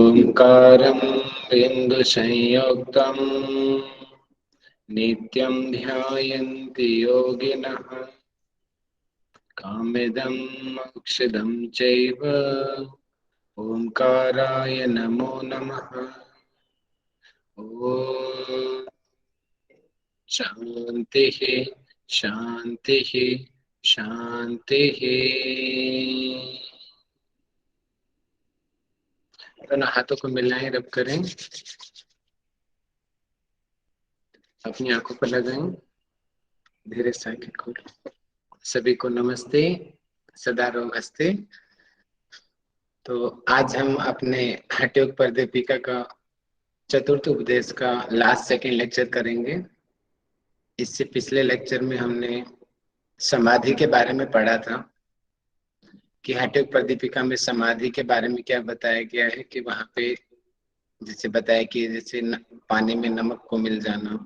ओंकारं बिन्दुसंयुक्तं नित्यं ध्यायन्ति योगिनः कामिदं मोक्षदं चैव ओंकाराय नमो नमः। ओम शांति शांति शांति। दोनों हाथों को मिलाएं, रब करें, अपनी आंखों पर लगाएं, धीरे साइकिल खोलें। सभी को नमस्ते, सदा रोग हस्ते। तो आज हम अपने हठयोग पर दीपिका का चतुर्थ उपदेश का लास्ट सेकंड लेक्चर करेंगे। इससे पिछले लेक्चर में हमने समाधि के बारे में पढ़ा था कि हठयोग पर दीपिका में समाधि के बारे में क्या बताया गया है कि वहां पे जैसे बताया कि जैसे पानी में नमक को मिल जाना,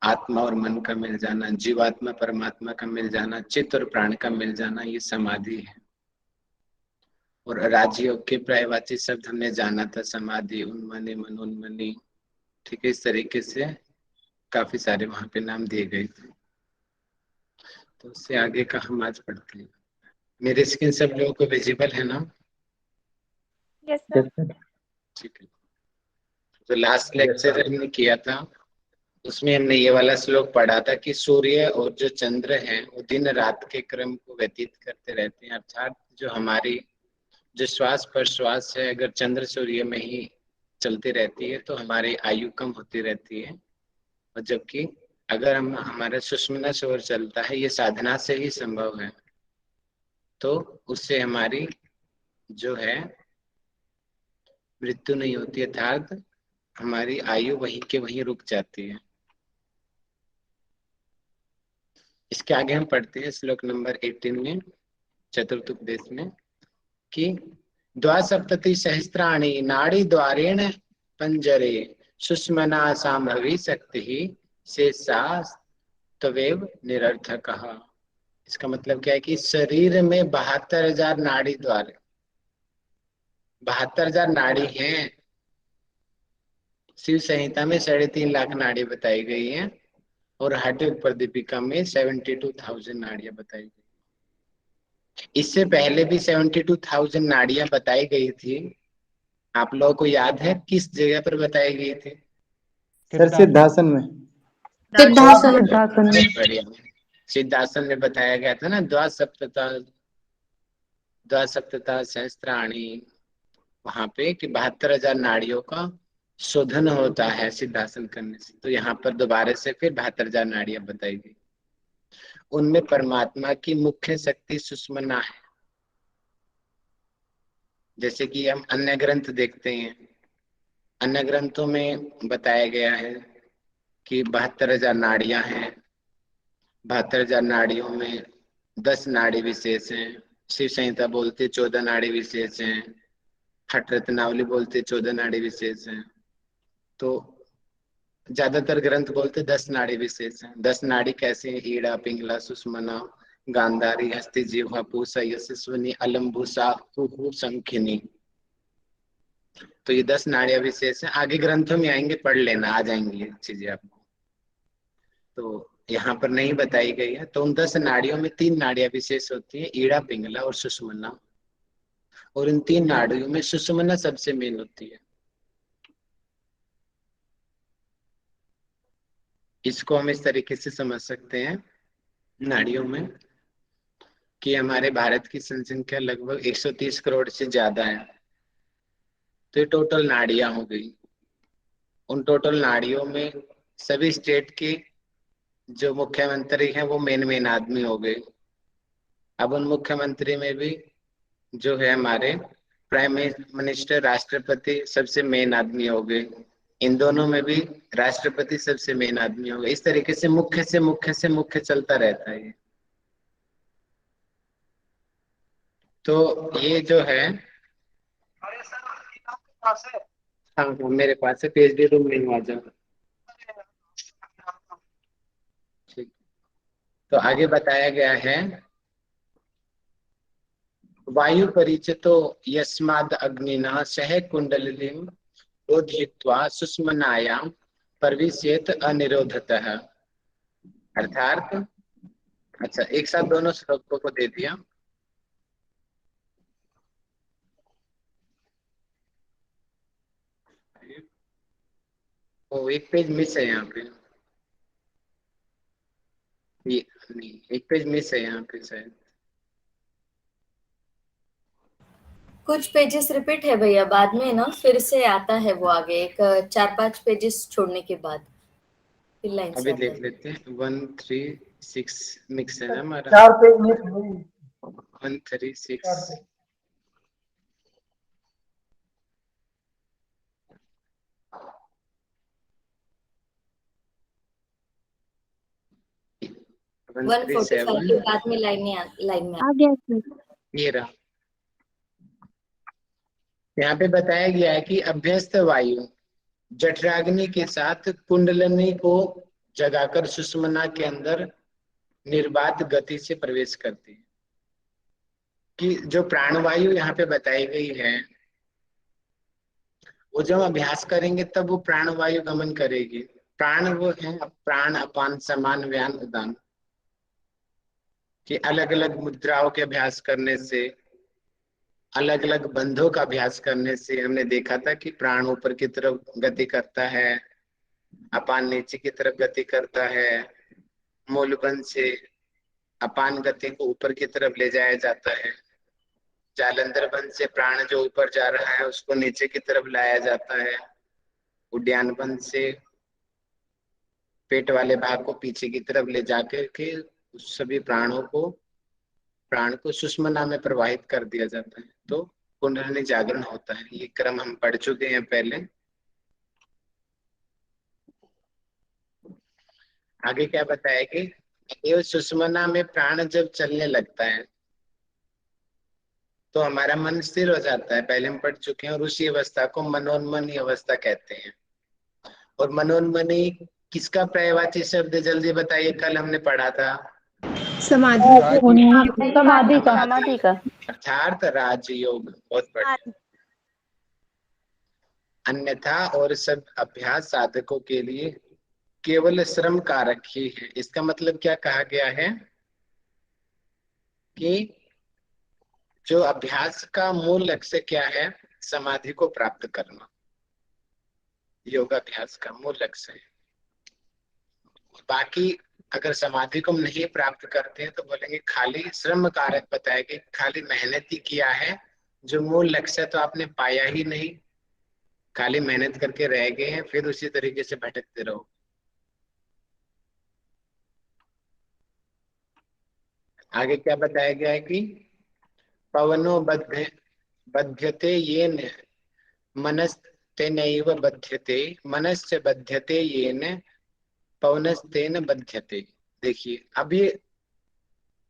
आत्मा और मन का मिल जाना, जीवात्मा परमात्मा का मिल जाना, चित्त और प्राण का मिल जाना, ये समाधि है। और राजयोग के पर्यायवाची शब्द हमने जाना था, समाधि, उन्मनि, मनोन्मनि, ठीक है। इस तरीके से काफी सारे वहां पे नाम दिए गए थे। तो उससे आगे का हम आज पढ़ते हैं। मेरी स्क्रीन सब लोगों को विजिबल है ना? Yes sir. ठीक है। तो लास्ट लेक्चर हमने किया था, उसमें हमने ये वाला श्लोक पढ़ा था कि सूर्य और जो चंद्र हैं वो दिन रात के क्रम को व्यतीत करते रहते हैं। अर्थात जो हमारी जो श्वास प्रश्वास है, अगर चंद्र सूर्य में ही चलती रहती है तो हमारी आयु कम होती रहती है। और जबकि अगर हम हमारा सुषुम्ना स्वर चलता है, ये साधना से ही संभव है, तो उससे हमारी जो है मृत्यु नहीं होती, अर्थात हमारी आयु वहीं के वहीं रुक जाती है। इसके आगे हम पढ़ते हैं श्लोक नंबर 18 में, चतुर्थ उपदेश में, कि द्वासप्तति सहस्त्राणि नाड़ी द्वारेण पंजरे सुष्मना संभवी शक्ति ही शेषा तवेव निरर्थक। इसका मतलब क्या है कि शरीर में 72,000 नाड़ी द्वार, 72,000 नाड़ी हैं। शिव संहिता में 3.5 लाख नाड़ी बताई गई है और हठयोग पर दीपिका में 72,000 नाड़ियां बताई गई। इससे पहले भी 72,000 नाड़ियां बताई गई थी। आप लोगों को याद है किस जगह पर बताई गई थी? सर सिद्धासन में। सिद्धासन में। बढ़िया। सिद्धासन में बताया गया था ना, द्वासप्तता सहस्त्राणी, वहां पे कि 72,000 नाड़ियों का शोधन होता है सिद्धासन करने से। तो यहाँ पर दोबारा से फिर 72,000 नाड़ियां बताई गई। उनमें परमात्मा की मुख्य शक्ति सुषुम्ना है। जैसे कि हम अन्य ग्रंथ देखते हैं, अन्य ग्रंथों में बताया गया है कि 72,000 नाड़ियां हैं। 72,000 नाड़ियों में 10 नाड़ी विशेष हैं। शिव संहिता बोलते 14 नाड़ी विशेष हैं। हठ रत्नावली बोलते 14 नाड़ी विशेष हैं। तो ज्यादातर ग्रंथ बोलते 10 नाड़ी विशेष हैं। 10 नाड़ी कैसे हैं? ईड़ा, पिंगला, सुषुम्ना, गांधारी, हस्ती, जिह्वा, पूषा, यशस्विनी, अलम्बुसा, हुहु, शंखिनी। तो ये 10 नाड़ियां विशेष हैं। आगे ग्रंथों में आएंगे, पढ़ लेना, आ जाएंगी ये चीजें आपको। तो यहाँ पर नहीं बताई गई है। तो उन 10 नाड़ियों में 3 नाड़ियां विशेष होती है, ईड़ा, पिंगला और सुषुम्ना। और इन 3 नाड़ियों में सुषुम्ना सबसे मेन होती है। इसको हम इस तरीके से समझ सकते हैं नाड़ियों में कि हमारे भारत की जनसंख्या लगभग 130 करोड़ से ज्यादा है। तो ये टोटल नाड़ियां हो गई। उन टोटल नाड़ियों में सभी स्टेट के जो मुख्यमंत्री हैं वो मेन आदमी हो गए। अब उन मुख्यमंत्री में भी जो है हमारे प्राइम मिनिस्टर, राष्ट्रपति सबसे मेन आदमी हो गए। इन दोनों में भी राष्ट्रपति सबसे मेन आदमी हो गए। इस तरीके से मुख्य से मुख्य से मुख्य चलता रहता है। तो ये जो है, हाँ मेरे पास है, पीएचडी रूम में आ जाओ। ठीक। तो आगे बताया गया है वायु परिचितो यस्माद् अग्निना सह कुंडलिनीं बोधयित्वा सुषुम्नायां प्रविशेत अनिरोधतः। अर्थात, अच्छा एक साथ दोनों श्लोकों को दे दिया। ओ एक पेज मिस है यहाँ पे, ये नहीं, एक पेज मिस है यहाँ पे शायद। कुछ पेजेस रिपीट है भैया, बाद में ना फिर से आता है वो आगे, एक 4-5 पेजेस छोड़ने के बाद फिर लाइन से अभी आता देख है। लेते हैं। 136 मिक्स है ना हमारा। 4 पेज मिस हुई। 136 145 के 137 बाद में लाइन में आ गया सर। ये रहा। यहाँ पे बताया गया है कि अभ्यस्त वायु जठराग्नि के साथ कुंडलिनी को जगाकर सुषुम्ना के अंदर निर्बाध गति से प्रवेश करती है। कि जो प्राणवायु यहाँ पे बताई गई है, वो जब अभ्यास करेंगे तब वो प्राणवायु गमन करेगी। प्राण वो है प्राण अपान समान व्यान उदान, कि अलग अलग मुद्राओं के अभ्यास करने से, अलग अलग बंधों का अभ्यास करने से हमने देखा था कि प्राण ऊपर की तरफ गति करता है, अपान नीचे की तरफ गति करता है। मूलबंध से अपान गति को ऊपर की तरफ ले जाया जाता है। जालंधर बंध से प्राण जो ऊपर जा रहा है उसको नीचे की तरफ लाया जाता है। उड्डयन बंध से पेट वाले भाग को पीछे की तरफ ले जाकर के उस सभी प्राण को सुषुम्ना में प्रवाहित कर दिया जाता है, तो कुंडलिनी जागरण होता है। ये क्रम हम पढ़ चुके हैं पहले। आगे क्या बताया कि ये सुषुम्ना में प्राण जब चलने लगता है तो हमारा मन स्थिर हो जाता है, पहले हम पढ़ चुके हैं। और उसी अवस्था को मनोन्मनी अवस्था कहते हैं। और मनोन्मनी किसका पर्यायवाची शब्द है? जल्दी बताइए, कल हमने पढ़ा था। समाधि समाधि का। समाधि का। अर्थात राजयोग। बहुत बढ़िया। अन्यथा और सब अभ्यास साधकों के लिए केवल श्रम कारक ही है। इसका मतलब क्या कहा गया है कि जो अभ्यास का मूल लक्ष्य क्या है? समाधि को प्राप्त करना योगाभ्यास का मूल लक्ष्य है। बाकी अगर समाधि को हम नहीं प्राप्त करते हैं तो बोलेंगे खाली श्रम कारक बताएंगे, खाली मेहनत ही किया है, जो मूल लक्ष्य तो आपने पाया ही नहीं, खाली मेहनत करके रह गए हैं, फिर उसी तरीके से भटकते रहो। आगे क्या बताया गया है कि पवनो बध्यते येन मनस्तेनैव बध्यते, मनस्य बध्यते येन पवनस्तेन बध्यते। देखिए अभी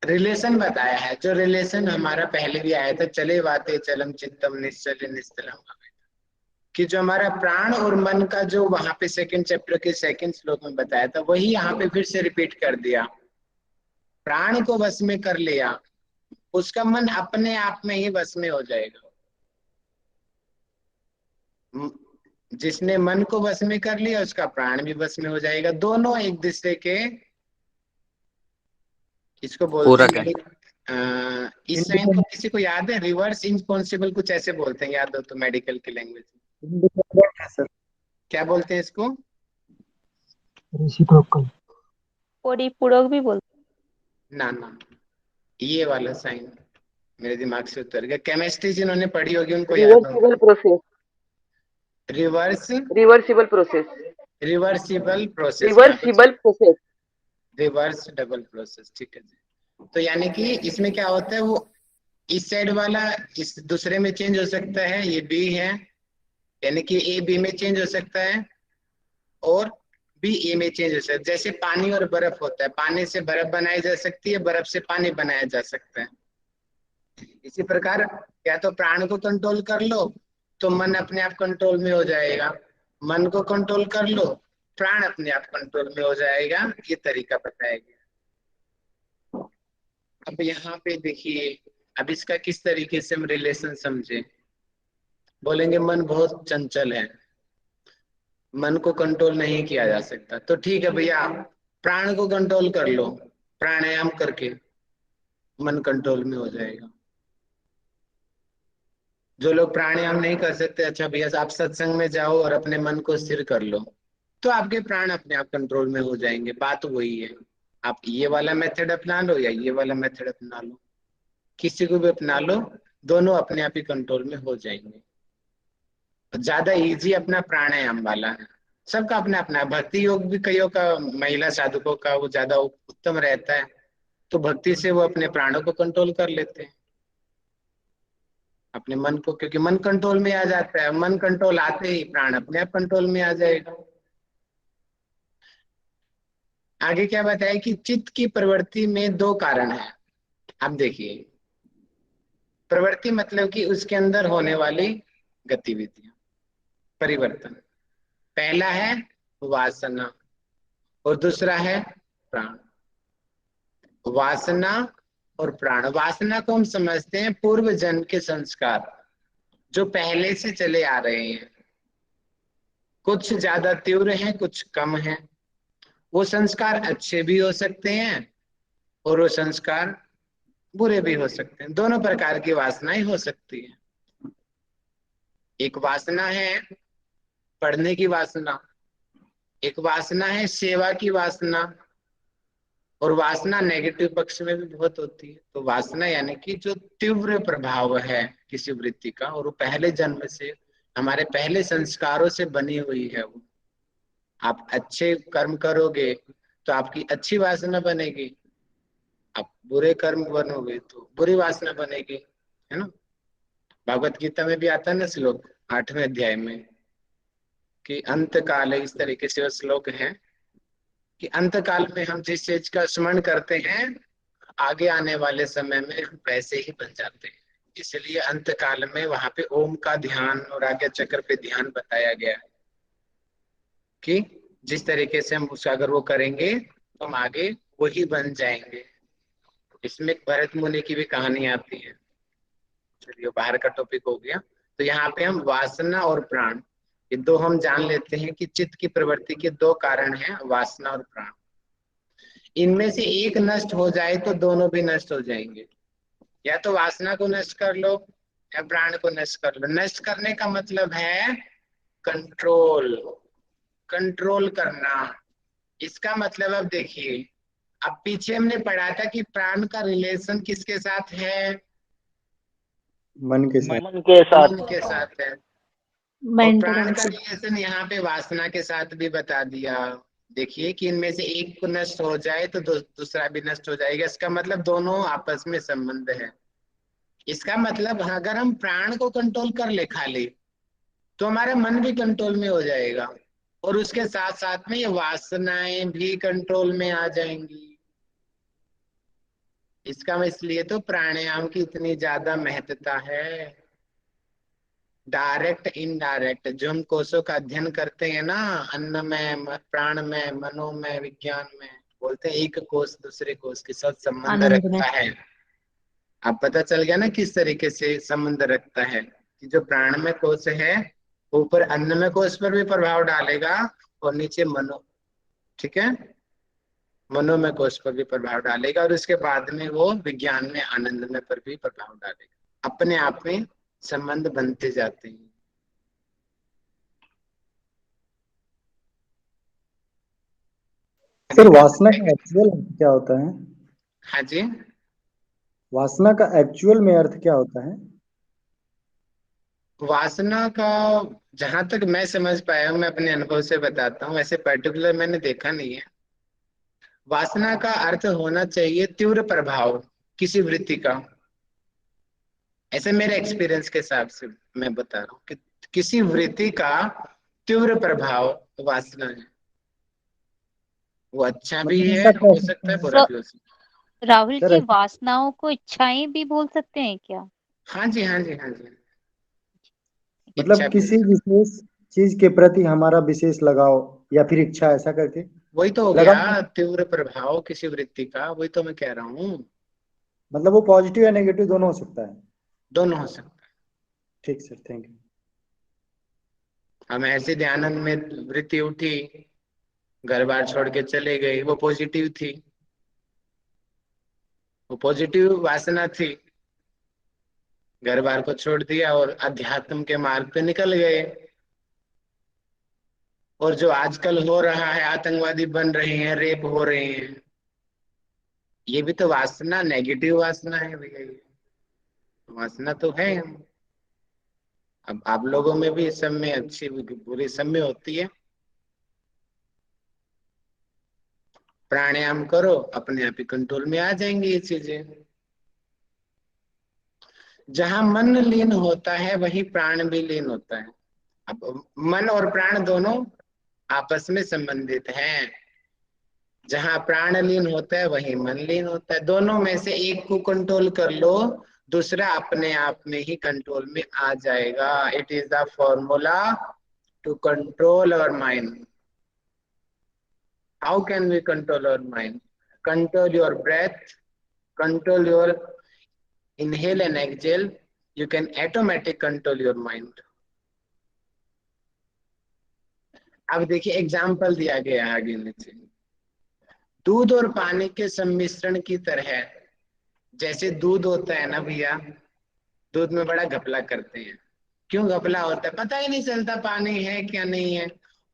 रिलेशन बताया है, जो रिलेशन हमारा पहले भी आया था, चले वाते चलम चित्तम निश्चल निश्चलम, कि जो हमारा प्राण और मन का जो वहां पे सेकंड चैप्टर के सेकंड श्लोक में बताया था, वही यहाँ पे फिर से रिपीट कर दिया। प्राण को वश में कर लिया, उसका मन अपने आप में ही वश में हो जाएगा। जिसने मन को वश में कर लिया उसका प्राण भी वश में हो जाएगा। दोनों एक दूसरे के, इसको बोलते हैं इस साइन को किसी को याद है? रिवर्स इनकॉन्सिबल कुछ ऐसे बोलते हैं, याद हो तो मेडिकल की लैंग्वेज में सर क्या बोलते हैं इसको? रेसिप्रोकल। परिपूरक भी बोलते। ना, ये वाला साइन मेरे दिमाग से उतर गया। केमिस्ट्री जिन्होंने पढ़ी होगी उनको याद होगा। प्रोसेस। Reversible process. प्रोसेस, यहाँ कुछ प्रोसेस। रिवर्स डबल प्रोसेस, ठीक है जी। तो यानी कि इसमें क्या होता है, वो इस साइड वाला इस दूसरे में चेंज हो सकता है, ये बी है, यानी कि ए बी में चेंज हो सकता है और बी ए में चेंज हो सकता है। जैसे पानी और बर्फ होता है, पानी से बर्फ बनाई जा सकती है, बर्फ से पानी बनाया जा सकता है। इसी प्रकार या तो प्राण को कंट्रोल कर लो तो मन अपने आप कंट्रोल में हो जाएगा, मन को कंट्रोल कर लो प्राण अपने आप कंट्रोल में हो जाएगा। ये तरीका बताया गया। अब यहाँ पे देखिए अब इसका किस तरीके से हम रिलेशन समझे? बोलेंगे मन बहुत चंचल है, मन को कंट्रोल नहीं किया जा सकता। तो ठीक है भैया, प्राण को कंट्रोल कर लो, प्राणायाम करके मन कंट्रोल में हो जाएगा। जो लोग प्राणायाम नहीं कर सकते, अच्छा भैया आप सत्संग में जाओ और अपने मन को स्थिर कर लो, तो आपके प्राण अपने आप कंट्रोल में हो जाएंगे। बात वही है, आप ये वाला मेथड अपना लो या ये वाला मेथड अपना लो, किसी को भी अपना लो, दोनों अपने आप ही कंट्रोल में हो जाएंगे। ज्यादा इजी अपना प्राणायाम वाला है, सबका अपना अपना है। भक्ति योग भी कईयों का, महिला साधकों का वो ज्यादा उत्तम रहता है, तो भक्ति से वो अपने प्राणों को कंट्रोल कर लेते हैं, अपने मन को, क्योंकि मन कंट्रोल में आ जाता है। मन कंट्रोल आते ही प्राण अपने आप कंट्रोल में आ जाएगा। आगे क्या बताया कि चित्त की प्रवृत्ति में दो कारण है। अब देखिए, प्रवृत्ति मतलब कि उसके अंदर होने वाली गतिविधियां, परिवर्तन। पहला है वासना और दूसरा है प्राण। वासना और प्राण, वासना को हम समझते हैं पूर्व जन्म के संस्कार जो पहले से चले आ रहे हैं, कुछ ज्यादा तीव्र हैं, कुछ कम हैं। वो संस्कार अच्छे भी हो सकते हैं और वो संस्कार बुरे भी हो सकते हैं। दोनों प्रकार की वासनाएं हो सकती है। एक वासना है पढ़ने की वासना, एक वासना है सेवा की वासना, और वासना नेगेटिव पक्ष में भी बहुत होती है। तो वासना यानी कि जो तीव्र प्रभाव है किसी वृत्ति का, और वो पहले जन्म से, हमारे पहले संस्कारों से बनी हुई है। वो आप अच्छे कर्म करोगे तो आपकी अच्छी वासना बनेगी, आप बुरे कर्म बनोगे तो बुरी वासना बनेगी, है ना। भगवत गीता में भी आता है ना श्लोक 8वें अध्याय में कि अंत काल, इस तरीके से वो श्लोक है कि अंत काल में हम जिस चीज का स्मरण करते हैं, आगे आने वाले समय में हम वैसे ही बन जाते हैं। इसलिए अंत काल में वहां पे ओम का ध्यान और आज्ञा चक्र पे ध्यान बताया गया है कि जिस तरीके से हम उसका अगर वो करेंगे तो हम आगे वही बन जाएंगे। इसमें भरत मुनि की भी कहानी आती है, चलिए बाहर का टॉपिक हो गया। तो यहाँ पे हम वासना और प्राण, ये दो हम जान लेते हैं कि चित्त की प्रवृत्ति के दो कारण हैं, वासना और प्राण। इनमें से एक नष्ट हो जाए तो दोनों भी नष्ट हो जाएंगे। या तो वासना को नष्ट कर लो या प्राण को नष्ट कर लो। नष्ट करने का मतलब है कंट्रोल, कंट्रोल करना। इसका मतलब अब देखिए, अब पीछे हमने पढ़ा था कि प्राण का रिलेशन किसके साथ है? मन के साथ। मन के साथ है। और मेंटल प्राण का रिलेशन यहाँ पे वासना के साथ भी बता दिया। देखिए कि इनमें से एक को नष्ट हो जाए तो दूसरा भी नष्ट हो जाएगा। इसका मतलब दोनों आपस में संबंध है। इसका मतलब अगर हम प्राण को कंट्रोल कर ले खाली, तो हमारा मन भी कंट्रोल में हो जाएगा, और उसके साथ साथ में ये वासनाएं भी कंट्रोल में आ जाएंगी। इसका इसलिए तो प्राणायाम की इतनी ज्यादा महत्वता है। डायरेक्ट इनडायरेक्ट जो हम कोषों का अध्ययन करते हैं ना, अन्न में, प्राण में, मनो में, विज्ञान में, बोलते हैं एक कोष दूसरे कोष के साथ संबंध आनंद में। रखता है। अब पता चल गया ना किस तरीके से संबंध रखता है कि जो प्राण में कोष है ऊपर अन्न में कोष पर भी प्रभाव डालेगा और नीचे मनो, ठीक है, मनो में कोष पर भी प्रभाव डालेगा, और उसके बाद में वो विज्ञान में आनंद में पर भी प्रभाव डालेगा। अपने आप में संबंध बनते जाते हैं। सर वासना का एक्चुअल क्या होता है? हाँ जी, वासना का एक्चुअल में अर्थ क्या होता है? वासना का जहां तक मैं समझ पाया हूँ, मैं अपने अनुभव से बताता हूँ, ऐसे पर्टिकुलर मैंने देखा नहीं है। वासना का अर्थ होना चाहिए तीव्र प्रभाव किसी वृत्ति का। ऐसे मेरे एक्सपीरियंस के हिसाब से मैं बता रहा हूँ कि किसी वृत्ति का तीव्र प्रभाव वासना है। वो अच्छा भी मतलब है, ऐसा कह हो सकते सकता है, हैं बुरा तो भी हो सकता राहुल सर, जी, वासनाओं को इच्छाएं भी बोल सकते हैं क्या? है। हाँ जी, हाँ जी, हाँ जी, इच्छा मतलब भी हो किसी सकती विशेष चीज के प्रति हमारा विशेष लगाव या फिर इच्छा, ऐसा करके है। वही तो हो लगाव। गया तीव्र प्रभाव किसी वृत्ति का, वही तो मैं कह रहा हूँ। मतलब वो पॉजिटिव या नेगेटिव दोनों हो सकता है। दोनों हो सकता है। ठीक सर, थैंक यू। हम ऐसे ध्यान में वृत्ति उठी, घर बार छोड़ के चले गए, वो पॉजिटिव थी, वो पॉजिटिव वासना थी। घर बार को छोड़ दिया और अध्यात्म के मार्ग पे निकल गए। और जो आजकल हो रहा है, आतंकवादी बन रहे हैं, रेप हो रहे हैं, ये भी तो वासना, नेगेटिव वासना है भैया। ये वासना तो है। अब आप लोगों में भी सब में अच्छी बुरी सब में होती है। प्राणायाम करो, अपने आप ही कंट्रोल में आ जाएंगी ये चीजें। जहां मन लीन होता है वहीं प्राण भी लीन होता है। अब मन और प्राण दोनों आपस में संबंधित हैं। जहां प्राण लीन होता है वहीं मन लीन होता है। दोनों में से एक को कंट्रोल कर लो, दूसरा अपने आप में ही कंट्रोल में आ जाएगा। It is the formula to control our mind. How can we control our mind? Control your breath, control your inhale and exhale. You can automatic control your mind. अब देखिए एग्जाम्पल दिया गया है आगे नीचे। दूध और पानी के सम्मिश्रण की तरह, जैसे दूध होता है ना भैया, दूध में बड़ा घपला करते हैं। क्यों घपला होता है? पता ही नहीं चलता पानी है क्या नहीं है।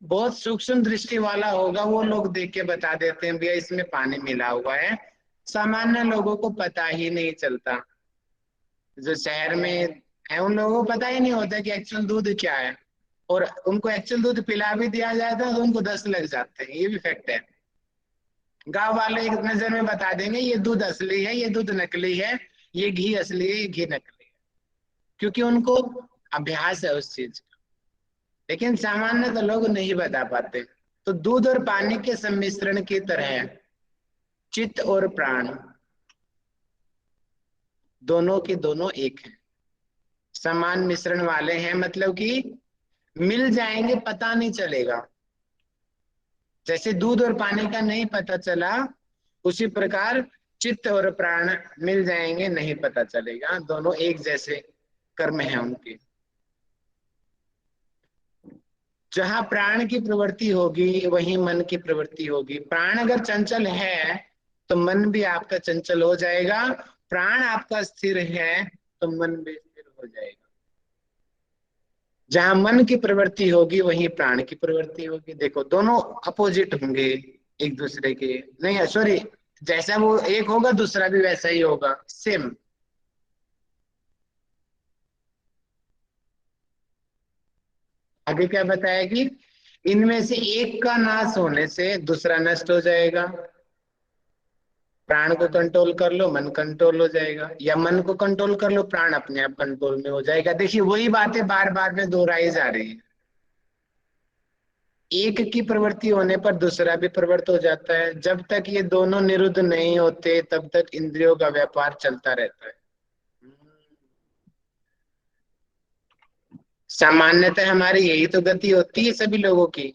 बहुत सूक्ष्म दृष्टि वाला होगा, वो लोग देख के बता देते हैं भैया इसमें पानी मिला हुआ है। सामान्य लोगों को पता ही नहीं चलता। जो शहर में है उन लोगों को पता ही नहीं होता कि एक्चुअल दूध क्या है। और उनको एक्चुअल दूध पिला भी दिया जाता है तो उनको 10 लग जाते हैं। ये भी फैक्ट है। गांव वाले एक नजर में बता देंगे ये दूध असली है, ये दूध नकली है, ये घी असली है, ये घी नकली है, क्योंकि उनको अभ्यास है उस चीज का। लेकिन सामान्य तो लोग नहीं बता पाते। तो दूध और पानी के सम्मिश्रण की तरह चित्त और प्राण दोनों के दोनों एक है, समान मिश्रण वाले हैं, मतलब कि मिल जाएंगे, पता नहीं चलेगा। जैसे दूध और पानी का नहीं पता चला, उसी प्रकार चित्त और प्राण मिल जाएंगे, नहीं पता चलेगा। दोनों एक जैसे कर्म है उनके। जहां प्राण की प्रवृत्ति होगी वहीं मन की प्रवृत्ति होगी। प्राण अगर चंचल है तो मन भी आपका चंचल हो जाएगा। प्राण आपका स्थिर है तो मन भी स्थिर हो जाएगा। जहां मन की प्रवृत्ति होगी वहीं प्राण की प्रवृत्ति होगी। देखो दोनों अपोजिट होंगे एक दूसरे के, नहीं सॉरी, जैसा वो एक होगा दूसरा भी वैसा ही होगा, सेम। आगे क्या बताया कि इनमें से एक का नाश होने से दूसरा नष्ट हो जाएगा। प्राण को कंट्रोल कर लो, मन कंट्रोल हो जाएगा, या मन को कंट्रोल कर लो, प्राण अपने आप कंट्रोल में हो जाएगा। देखिए वही बातें बार बार में दोहराई जा रही है। एक की प्रवृत्ति होने पर दूसरा भी प्रवृत्त हो जाता है। जब तक ये दोनों निरुद्ध नहीं होते तब तक इंद्रियों का व्यापार चलता रहता है। सामान्यतः हमारी यही तो गति होती है सभी लोगों की।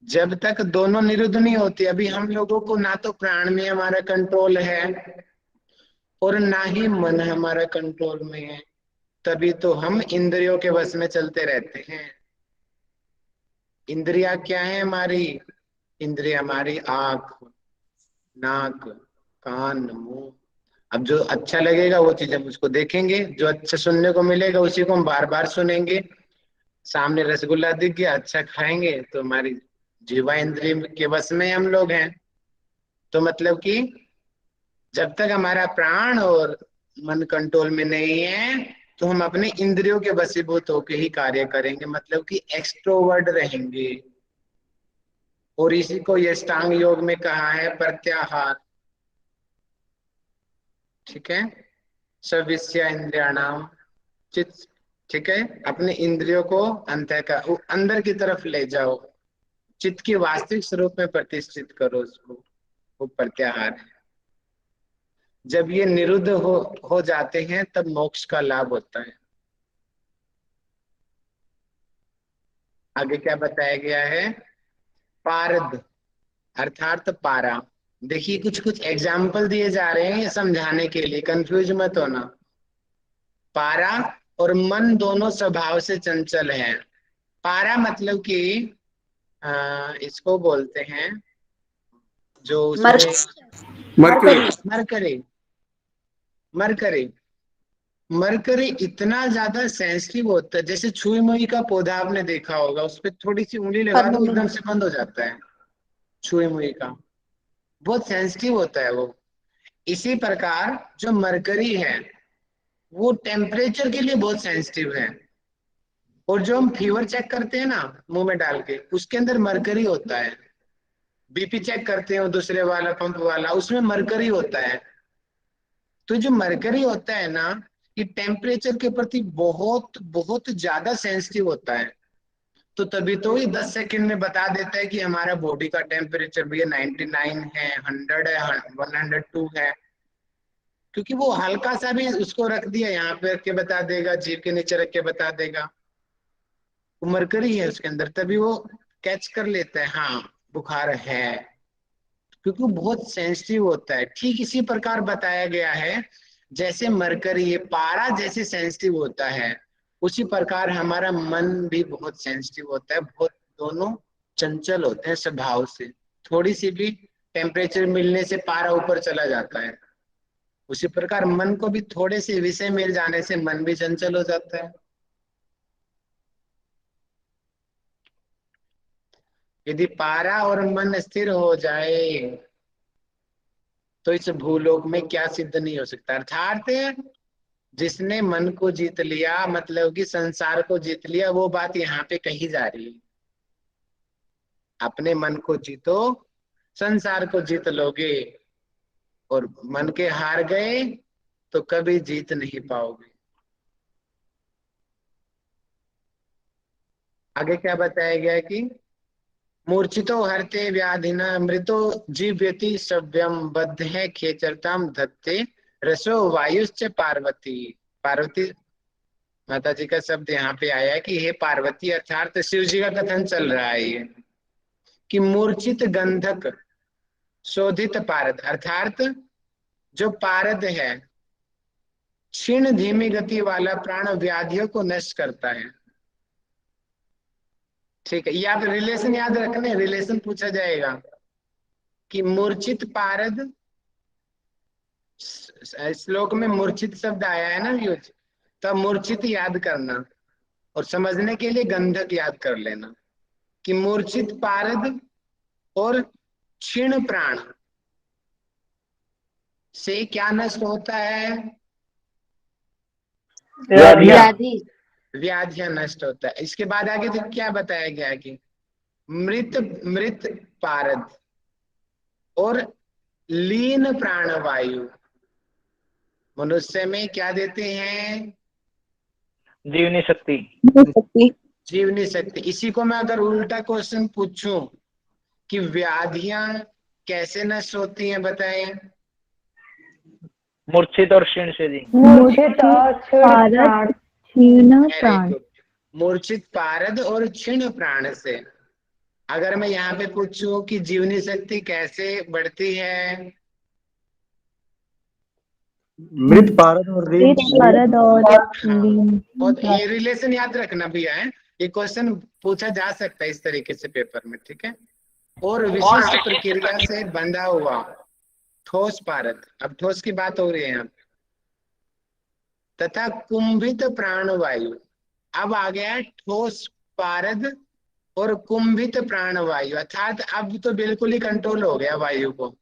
जब तक दोनों निरुद्ध नहीं होते, अभी हम लोगों को ना तो प्राण में हमारा कंट्रोल है और ना ही मन हमारा कंट्रोल में है, तभी तो हम इंद्रियों के वश में चलते रहते हैं। इंद्रिया क्या है हमारी? इंद्रिय हमारी आंख, नाक, कान, मुंह। अब जो अच्छा लगेगा वो चीज हम उसको देखेंगे, जो अच्छा सुनने को मिलेगा उसी को हम बार बार सुनेंगे। सामने रसगुल्ला दिख गया, अच्छा खाएंगे, तो हमारी जीवा इंद्रिय के वश में हम लोग हैं। तो मतलब कि जब तक हमारा प्राण और मन कंट्रोल में नहीं है तो हम अपने इंद्रियों के वशीभूत होकर ही कार्य करेंगे, मतलब कि एक्सट्रोवर्ट रहेंगे। और इसी को अष्टांग योग में कहा है प्रत्याहार। ठीक है, सविष्य इंद्रियाणाम चित्त। ठीक है, अपने इंद्रियों को अंदर की तरफ ले जाओ, चित्त की वास्तविक स्वरूप में प्रतिष्ठित करो उसको। वो प्रत्याहार है। जब ये निरुद्ध हो जाते हैं तब मोक्ष का लाभ होता है। आगे क्या बताया गया है? पारद अर्थात पारा। देखिए कुछ कुछ एग्जाम्पल दिए जा रहे हैं समझाने के लिए, कंफ्यूज मत होना। पारा और मन दोनों स्वभाव से चंचल हैं। पारा मतलब कि इसको बोलते हैं जो उसमें मरकरी। मरकरी। मरकरी मरकरी इतना ज्यादा सेंसिटिव होता है, जैसे छुई मुई का पौधा आपने देखा होगा, उस पर थोड़ी सी उंगली लगा दो एकदम से बंद हो जाता है। छुई मुई का बहुत सेंसिटिव होता है वो। इसी प्रकार जो मरकरी है वो टेम्परेचर के लिए बहुत सेंसिटिव है। और जो हम फीवर चेक करते हैं ना मुंह में डाल के, उसके अंदर मरकरी होता है। बीपी चेक करते हैं दूसरे वाला पंप वाला, उसमें मरकरी होता है। तो जो मरकरी होता है ना, ये टेम्परेचर के प्रति बहुत बहुत ज्यादा सेंसिटिव होता है। तो तभी तो ये 10 सेकंड में बता देता है कि हमारा बॉडी का टेम्परेचर भी 99 है, 100 है, 102 है। क्योंकि वो हल्का सा भी उसको रख दिया, यहाँ पे रख के बता देगा, जीभ के नीचे रख के बता देगा। वो मरकरी है उसके अंदर, तभी वो कैच कर लेता है हाँ बुखार है, क्योंकि वो बहुत सेंसिटिव होता है। ठीक इसी प्रकार बताया गया है, जैसे मरकरी ये पारा जैसे सेंसिटिव होता है, उसी प्रकार हमारा मन भी बहुत सेंसिटिव होता है। बहुत दोनों चंचल होते हैं स्वभाव से। थोड़ी सी भी टेम्परेचर मिलने से पारा ऊपर चला जाता है। उसी प्रकार मन को भी थोड़े से विषय मिल जाने से मन भी चंचल हो जाता है। यदि पारा और मन स्थिर हो जाए तो इस भूलोक में क्या सिद्ध नहीं हो सकता। अर्थात जिसने मन को जीत लिया, मतलब कि संसार को जीत लिया, वो बात यहाँ पे कही जा रही है। अपने मन को जीतो, संसार को जीत लोगे। और मन के हार गए तो कभी जीत नहीं पाओगे। आगे क्या बताया गया है कि मूर्छितो हरते व्याधिना मृतो जीव्यति सव्यम बद्ध है खेचरताम धत्ते रसो वायुश्च पार्वती। पार्वती माता जी का शब्द यहाँ पे आया है कि हे पार्वती, अर्थात शिव जी का कथन चल रहा है ये कि मूर्छित गंधक शोधित पारद, अर्थात जो पारद है क्षीण धीमी गति वाला प्राण व्याधियों को नष्ट करता है। ठीक है, याद रिलेशन याद रखने, रिलेशन पूछा जाएगा कि मूर्छित पारद, श्लोक में मूर्छित शब्द आया है ना यूज, तब मूर्छित याद करना और समझने के लिए गंधक याद कर लेना कि मूर्छित पारद और क्षीण प्राण से क्या नष्ट होता है। व्याधि। व्याधियां नष्ट होता है। इसके बाद आगे तो क्या बताया गया कि मृत मृत पारद और लीन प्राणवायु मनुष्य में क्या देते हैं, जीवनी शक्ति। जीवनी शक्ति। इसी को मैं अगर उल्टा क्वेश्चन पूछूं कि व्याधियां कैसे नष्ट होती हैं, बताएं। मूर्छित और क्षीण से जी। मूर्छित और क्षीण वेरी प्राण। गुड। मूर्छित पारद और क्षीण प्राण से। अगर मैं यहाँ पे पूछूं कि जीवनी शक्ति कैसे बढ़ती है, मृत पारद और लीन पारद और हाँ, लीन। और ये रिलेशन याद रखना भैया है, ये क्वेश्चन पूछा जा सकता है इस तरीके से पेपर में, ठीक है। और विशिष्ट प्रक्रिया से बंधा हुआ ठोस पारद, अब ठोस की बात हो रही है यहाँ, तथा कुंभित प्राणवायु। अब आ गया ठोस पारद और कुंभित प्राणवायु, अर्थात अब तो बिल्कुल ही कंट्रोल हो गया वायु को।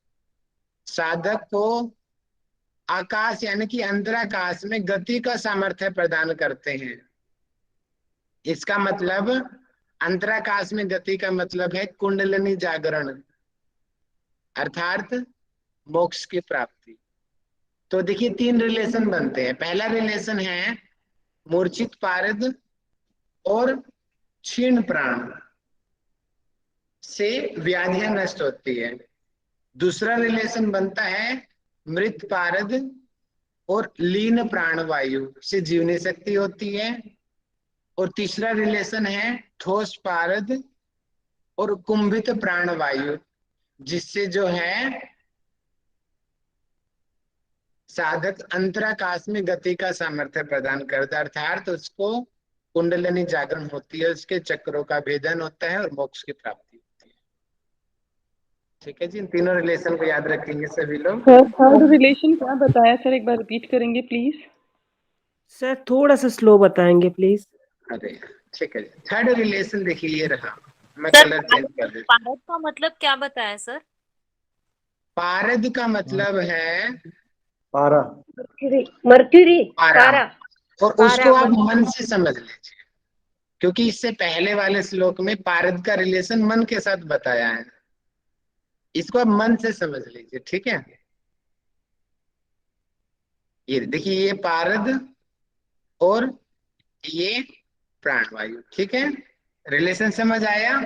साधक को आकाश यानी कि अंतराकाश में गति का सामर्थ्य प्रदान करते हैं। इसका मतलब अंतराकाश में गति का मतलब है कुंडलिनी जागरण, अर्थात मोक्ष की प्राप्ति। तो देखिए 3 रिलेशन बनते हैं। पहला रिलेशन है मूर्छित पारद और क्षीण प्राण से व्याधियां नष्ट होती है। दूसरा रिलेशन बनता है मृत पारद और लीन प्राणवायु से जीवनी शक्ति होती है। और तीसरा रिलेशन है ठोस पारद और कुंभित प्राणवायु, जिससे जो है साधक अंतराकाश में गति का सामर्थ्य प्रदान करता है, अर्थात उसको कुंडलिनी जागरण होती है, उसके चक्रों का भेदन होता है और मोक्ष की प्राप्ति होती है। ठीक है जी, इन तीनों रिलेशन को याद रखेंगे सभी लोग। सर थर्ड रिलेशन क्या बताया सर, एक बार रिपीट करेंगे प्लीज। सर थोड़ा सा स्लो बताएंगे प्लीज। अरे ठीक है, थर्ड रिलेशन देखिए ये रहा, मैं सर कलर चेंज कर देता हूं। पारद का मतलब क्या बताया सर? पारद का मतलब है पारा। मर्क्यूरी पारा, पारा और उसको आप मन से समझ लीजिए, क्योंकि इससे पहले वाले श्लोक में पारद का रिलेशन मन के साथ बताया है, इसको आप मन से समझ लीजिए। ठीक है, ये देखिए ये पारद और ये प्राणवायु। ठीक है, रिलेशन समझ आया।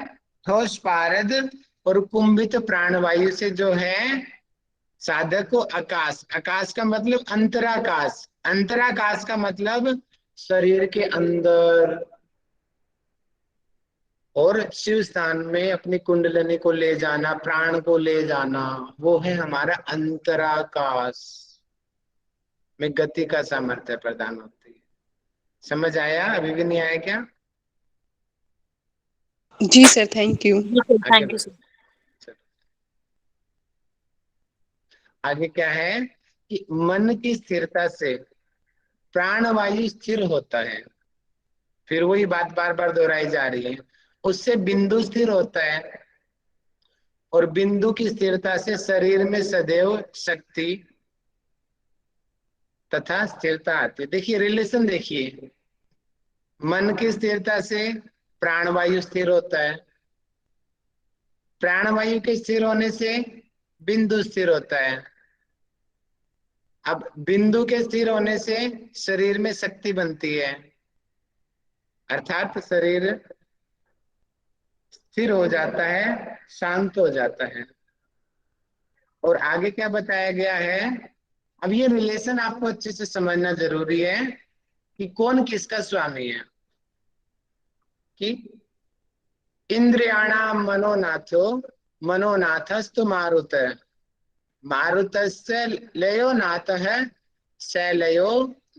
ठोस पारद और कुंभित प्राणवायु से जो है साधक को आकाश, आकाश का मतलब अंतराकाश, अंतराकाश का मतलब शरीर के अंदर और शिव स्थान में अपनी कुंडलिनी को ले जाना, प्राण को ले जाना, वो है हमारा अंतराकाश में गति का सामर्थ्य प्रदान होती है। समझ आया? अभी भी नहीं आया क्या? जी sir, thank you. Thank you sir. चलो। आगे क्या है कि मन की स्थिरता से प्राणवायु स्थिर होता है, फिर वही बात बार बार दोहराई जा रही है। उससे बिंदु स्थिर होता है और बिंदु की स्थिरता से शरीर में सदैव शक्ति तथा स्थिरता आती है। देखिए रिलेशन देखिए, मन की स्थिरता से प्राणवायु स्थिर होता है, प्राणवायु के स्थिर होने से बिंदु स्थिर होता है, अब बिंदु के स्थिर होने से शरीर में शक्ति बनती है, अर्थात शरीर स्थिर हो जाता है, शांत हो जाता है। और आगे क्या बताया गया है, अब ये रिलेशन आपको अच्छे से समझना जरूरी है कि कौन किसका स्वामी है। कि इंद्रियाणाम मनोनाथो मनोनाथस्तु मारुत, मारुतस्य लयो नाथः शैलयो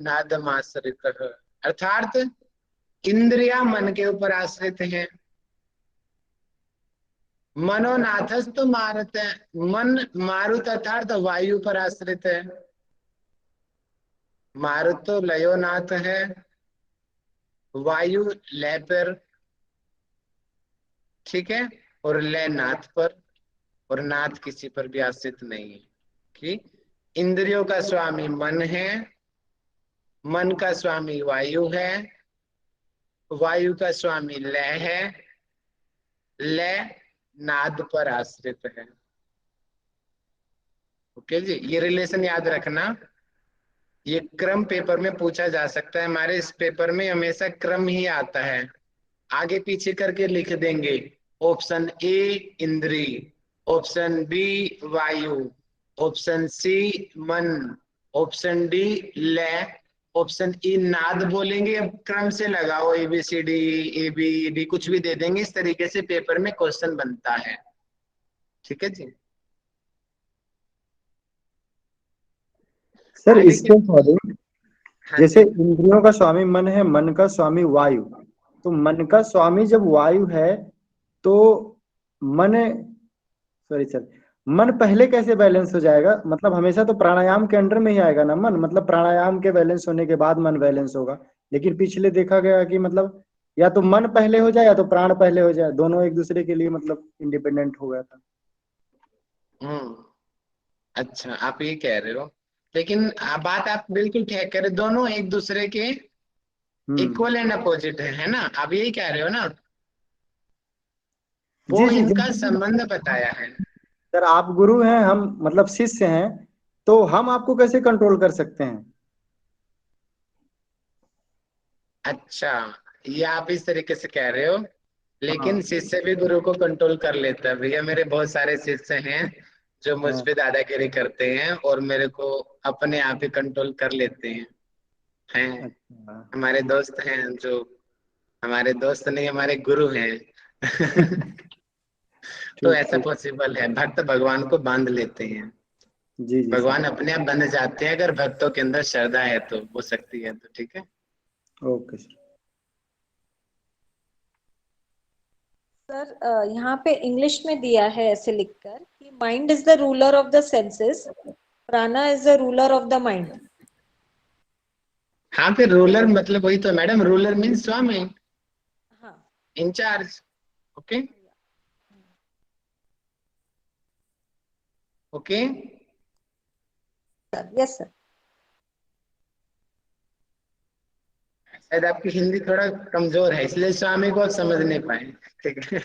नादमाश्रितः, अर्थात इंद्रिया मन के ऊपर आश्रित है, मनोनाथस्तु मारुत, मन मारुत अर्थात वायु पर आश्रित है, मारुत तो लयोनाथ है, वायु लय पर, ठीक है, और लय नाथ पर, और नाथ किसी पर भी आश्रित नहीं है। कि इंद्रियों का स्वामी मन है, मन का स्वामी वायु है, वायु का स्वामी लय है, लय नाद पर आश्रित है। ओके जी, ये रिलेशन याद रखना, ये क्रम पेपर में पूछा जा सकता है। हमारे इस पेपर में हमेशा क्रम ही आता है, आगे पीछे करके लिख देंगे। ऑप्शन ए इंद्री, ऑप्शन बी वायु, ऑप्शन सी मन, ऑप्शन डी लय, ऑप्शन ई नाद बोलेंगे। अब क्रम से लगाओ, ABCD ABD कुछ भी दे देंगे, इस तरीके से पेपर में क्वेश्चन बनता है। ठीक है जी। सर आगे इसके अकॉर्डिंग हाँ जैसे जी, इंद्रियों का स्वामी मन है, मन का स्वामी वायु, तो मन का स्वामी जब वायु है तो मन, सॉरी सर, मन पहले कैसे बैलेंस हो जाएगा? मतलब हमेशा तो प्राणायाम के अंडर में ही आएगा ना मन, मतलब प्राणायाम के बैलेंस होने के बाद मन बैलेंस होगा। लेकिन पिछले देखा गया कि मतलब या तो मन पहले हो जाए या तो प्राण पहले हो जाए, दोनों एक दूसरे के लिए मतलब इंडिपेंडेंट हो गया था। अच्छा आप ये कह रहे हो, लेकिन बात आप बिल्कुल ठीक कह रहे, दोनों एक दूसरे के इक्वल एंड अपोजिट है ना, आप यही कह रहे हो ना, वो जी इनका जी संबंध बताया है। सर, आप गुरु हैं, हम मतलब शिष्य हैं, तो हम आपको कैसे कंट्रोल कर सकते हैं? अच्छा, ये आप इस तरीके से कह रहे हो, लेकिन हाँ शिष्य भी गुरु को कंट्रोल कर लेता है। भैया मेरे बहुत सारे शिष्य हैं जो मुझ हाँ। पे दादागिरी करते हैं और मेरे को अपने आप ही कंट्रोल कर लेते हैं। अच्छा हमारे दोस्त हैं जो, हमारे दोस्त नहीं हमारे गुरु हैं। तो ठीक ऐसा ठीक। पॉसिबल है, भक्त भगवान को बांध लेते हैं। जी जी भगवान अपने आप बन जाते हैं अगर भक्तों के अंदर श्रद्धा है तो, वो शक्ति है तो। ठीक है, सर। Okay sir. सर यहाँ पे इंग्लिश में दिया है ऐसे लिखकर कि mind is the ruler of the senses, prana is the ruler of the mind. हाँ, फिर रूलर मतलब वही तो मैडम, रूलर मीन्स स्वामी, हाँ incharge. Okay okay, sir, yes sir. शायद आपकी हिंदी थोड़ा कमजोर है इसलिए स्वामी को आप समझ नहीं पाए। ठीक है